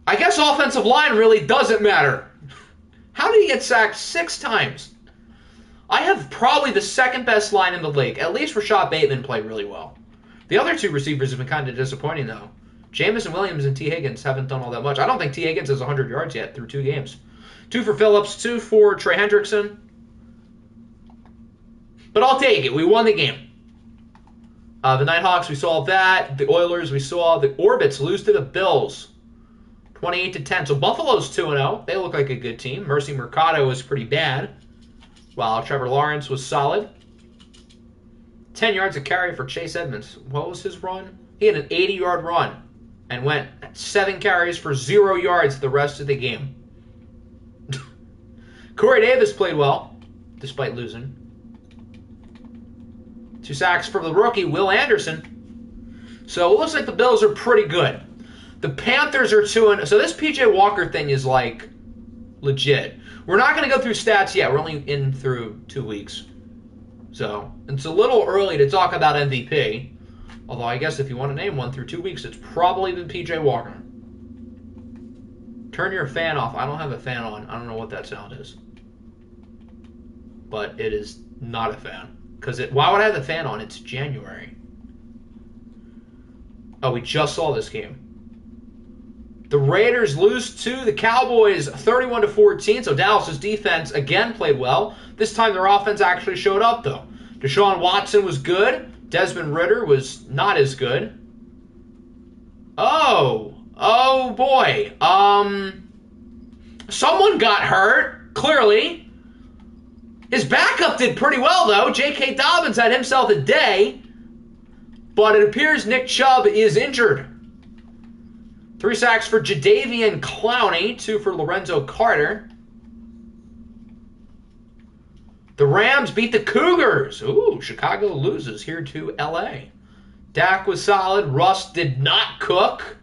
I guess offensive line really doesn't matter. How did he get sacked 6 times? I have probably the second best line in the league. At least Rashad Bateman played really well. The other 2 receivers have been kind of disappointing, though. Jamison Williams and T. Higgins haven't done all that much. I don't think T. Higgins has 100 yards yet through 2 games. 2 for Phillips, 2 for Trey Hendrickson. But I'll take it. We won the game. The Nighthawks, we saw that. The Oilers, we saw. The Orbits lose to the Bills, 28-10. So Buffalo's 2-0. They look like a good team. Mercy Mercado was pretty bad, while Trevor Lawrence was solid. 10 yards of carry for Chase Edmonds. What was his run? He had an 80-yard run and went 7 carries for 0 yards the rest of the game. Corey Davis played well, despite losing. 2 sacks for the rookie, Will Anderson. So it looks like the Bills are pretty good. The Panthers are 2-0. So this P.J. Walker thing is, like, legit. We're not going to go through stats yet. We're only in through 2 weeks. So it's a little early to talk about MVP. Although I guess if you want to name one through 2 weeks, it's probably been P.J. Walker. Turn your fan off. I don't have a fan on. I don't know what that sound is. But it is not a fan. Because why would I have the fan on? It's January. Oh, we just saw this game. The Raiders lose to the Cowboys 31-14. So Dallas's defense again played well. This time their offense actually showed up, though. Deshaun Watson was good. Desmond Ridder was not as good. Oh boy. Someone got hurt, clearly. His backup did pretty well, though. J.K. Dobbins had himself a day. But it appears Nick Chubb is injured. 3 sacks for Jadeveon Clowney, 2 for Lorenzo Carter. The Rams beat the Cougars. Ooh, Chicago loses here to L.A. Dak was solid. Russ did not cook.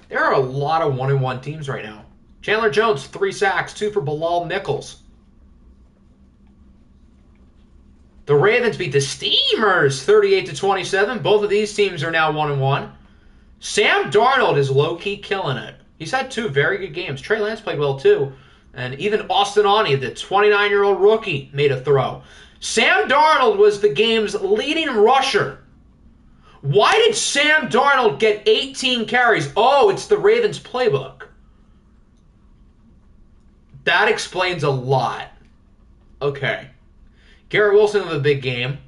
There are a lot of 1-1 teams right now. Chandler Jones, 3 sacks, 2 for Bilal Nichols. The Ravens beat the Steamers 38-27. Both of these teams are now 1-1. Sam Darnold is low-key killing it. He's had 2 very good games. Trey Lance played well, too. And even Austin Aune, the 29-year-old rookie, made a throw. Sam Darnold was the game's leading rusher. Why did Sam Darnold get 18 carries? Oh, it's the Ravens playbook. That explains a lot. Okay. Garrett Wilson with a big game.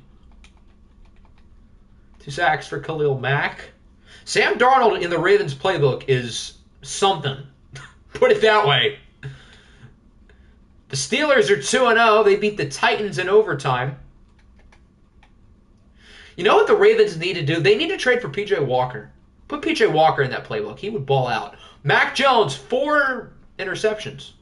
2 sacks for Khalil Mack. Sam Darnold in the Ravens playbook is something. Put it that way. The Steelers are 2-0. They beat the Titans in overtime. You know what the Ravens need to do? They need to trade for P.J. Walker. Put P.J. Walker in that playbook. He would ball out. Mac Jones, 4 interceptions.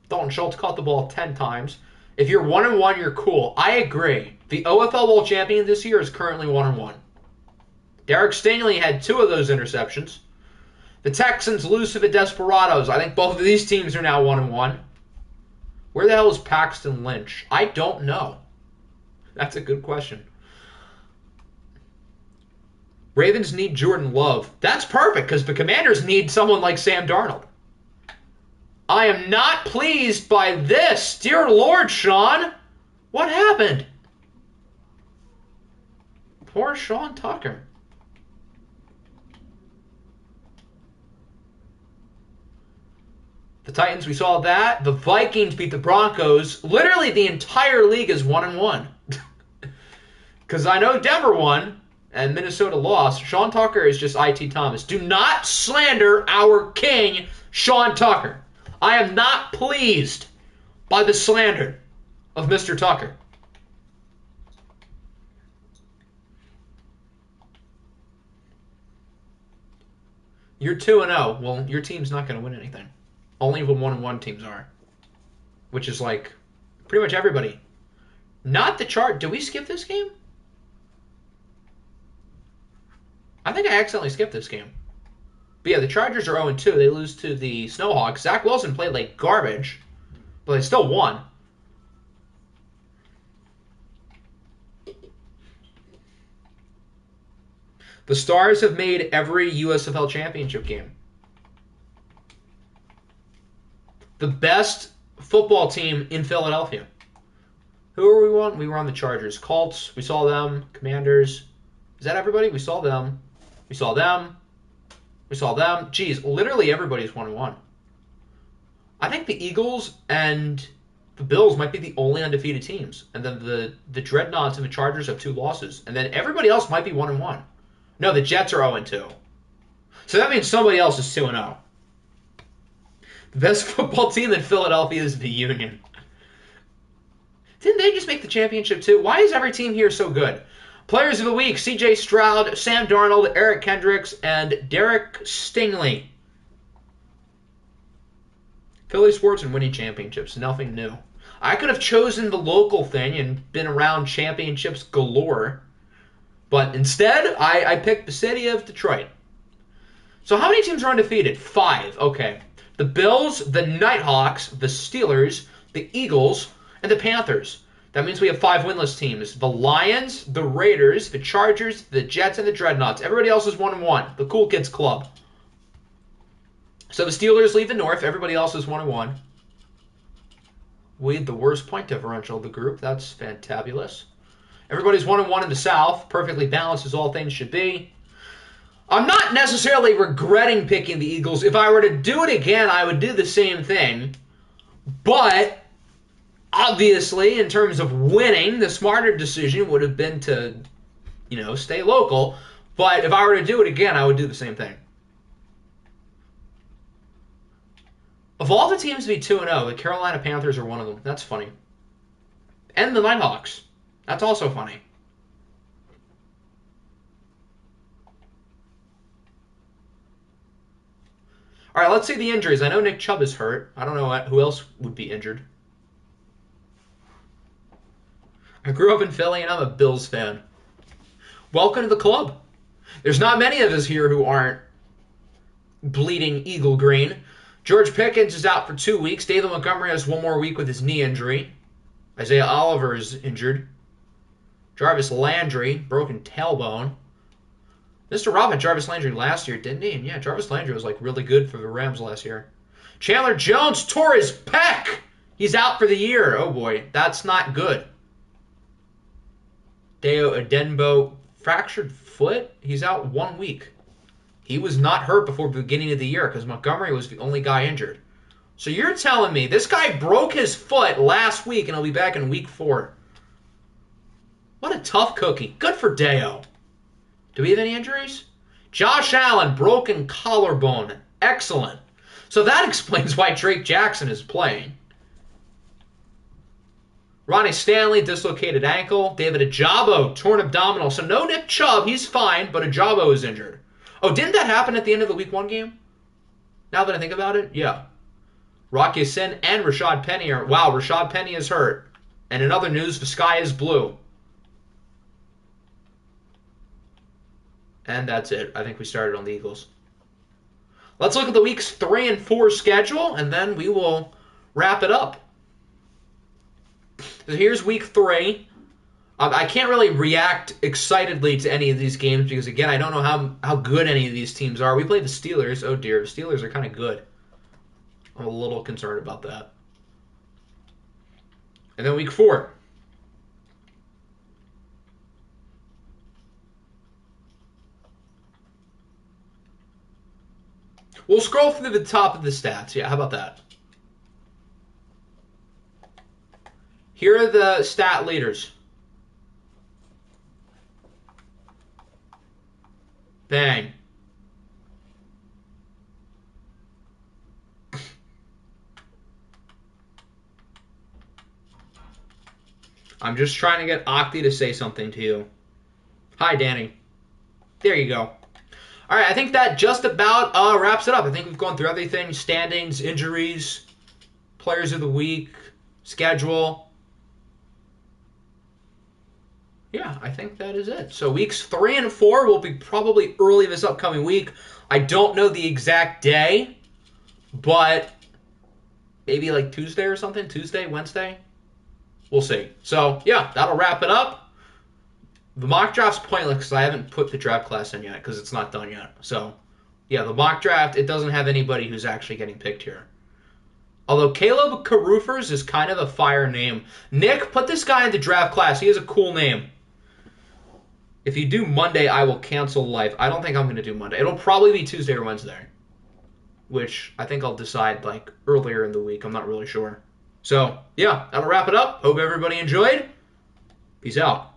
Dalton Schultz caught the ball 10 times. If you're 1-1, you're cool. I agree. The OFL Bowl champion this year is currently 1-1. Derek Stingley had 2 of those interceptions. The Texans lose to the Desperados. I think both of these teams are now 1-1. Where the hell is Paxton Lynch? I don't know. That's a good question. Ravens need Jordan Love. That's perfect because the Commanders need someone like Sam Darnold. I am not pleased by this. Dear Lord, Sean. What happened? Poor Sean Tucker. The Titans, we saw that. The Vikings beat the Broncos. Literally, the entire league is 1-1. Because I know Denver won and Minnesota lost. Sean Tucker is just I.T. Thomas. Do not slander our king, Sean Tucker. I am not pleased by the slander of Mr. Tucker. You're 2-0. Well, your team's not going to win anything. Only the 1-1 teams are. Which is like pretty much everybody. Not the chart. Did we skip this game? I think I accidentally skipped this game. But yeah, the Chargers are 0-2. They lose to the Snowhawks. Zach Wilson played like garbage, but they still won. The Stars have made every USFL championship game. The best football team in Philadelphia. Who are we on? We were on the Chargers. Colts, we saw them. Commanders. Is that everybody? We saw them. We saw them. We saw them. Geez, literally everybody's 1-1. I think the Eagles and the Bills might be the only undefeated teams. And then the Dreadnoughts and the Chargers have 2 losses. And then everybody else might be 1-1. No, the Jets are 0-2. So that means somebody else is 2-0. The best football team in Philadelphia is the Union. Didn't they just make the championship too? Why is every team here so good? Players of the week, C.J. Stroud, Sam Darnold, Eric Kendricks, and Derek Stingley. Philly sports and winning championships, nothing new. I could have chosen the local thing and been around championships galore, but instead, I picked the city of Detroit. So how many teams are undefeated? 5, okay. The Bills, the Nighthawks, the Steelers, the Eagles, and the Panthers. That means we have 5 winless teams. The Lions, the Raiders, the Chargers, the Jets, and the Dreadnoughts. Everybody else is 1-1. The Cool Kids Club. So the Steelers leave the North. Everybody else is 1-1. We had the worst point differential of the group. That's fantabulous. Everybody's 1-1 in the South. Perfectly balanced as all things should be. I'm not necessarily regretting picking the Eagles. If I were to do it again, I would do the same thing. But obviously, in terms of winning, the smarter decision would have been to, stay local. But if I were to do it again, I would do the same thing. Of all the teams to be 2-0, the Carolina Panthers are one of them. That's funny. And the Nighthawks. That's also funny. All right, let's see the injuries. I know Nick Chubb is hurt. I don't know who else would be injured. I grew up in Philly, and I'm a Bills fan. Welcome to the club. There's not many of us here who aren't bleeding eagle green. George Pickens is out for 2 weeks. David Montgomery has 1 more week with his knee injury. Isaiah Oliver is injured. Jarvis Landry, broken tailbone. Mr. Rob had Jarvis Landry last year, didn't he? And yeah, Jarvis Landry was really good for the Rams last year. Chandler Jones tore his pec. He's out for the year. Oh boy, that's not good. Deo Adenbo fractured foot. He's out 1 week. He was not hurt before the beginning of the year because Montgomery was the only guy injured. So you're telling me this guy broke his foot last week and he'll be back in week 4. What a tough cookie. Good for Deo. Do we have any injuries? Josh Allen, broken collarbone. Excellent. So that explains why Drake Jackson is playing. Ronnie Stanley, dislocated ankle. David Ajabo, torn abdominal. So no Nick Chubb, he's fine, but Ajabo is injured. Oh, didn't that happen at the end of the week 1 game? Now that I think about it, yeah. Rocky Sin and Rashad Penny are... Wow, Rashad Penny is hurt. And in other news, the sky is blue. And that's it. I think we started on the Eagles. Let's look at the weeks 3 and 4 schedule, and then we will wrap it up. So here's week 3. I can't really react excitedly to any of these games because, again, I don't know how good any of these teams are. We played the Steelers. Oh, dear. The Steelers are kind of good. I'm a little concerned about that. And then week 4. We'll scroll through the top of the stats. Yeah, how about that? Here are the stat leaders. Bang. I'm just trying to get Octi to say something to you. Hi, Danny. There you go. All right, I think that just about wraps it up. I think we've gone through everything. Standings, injuries, players of the week, schedule. Yeah, I think that is it. So weeks 3 and 4 will be probably early this upcoming week. I don't know the exact day, but maybe like Tuesday or something. Tuesday, Wednesday. We'll see. So, yeah, that'll wrap it up. The mock draft's pointless because I haven't put the draft class in yet because it's not done yet. So, yeah, the mock draft, it doesn't have anybody who's actually getting picked here. Although Caleb Carruthers is kind of a fire name. Nick, put this guy in the draft class. He has a cool name. If you do Monday, I will cancel live. I don't think I'm going to do Monday. It'll probably be Tuesday or Wednesday, which I think I'll decide like earlier in the week. I'm not really sure. So, yeah, that'll wrap it up. Hope everybody enjoyed. Peace out.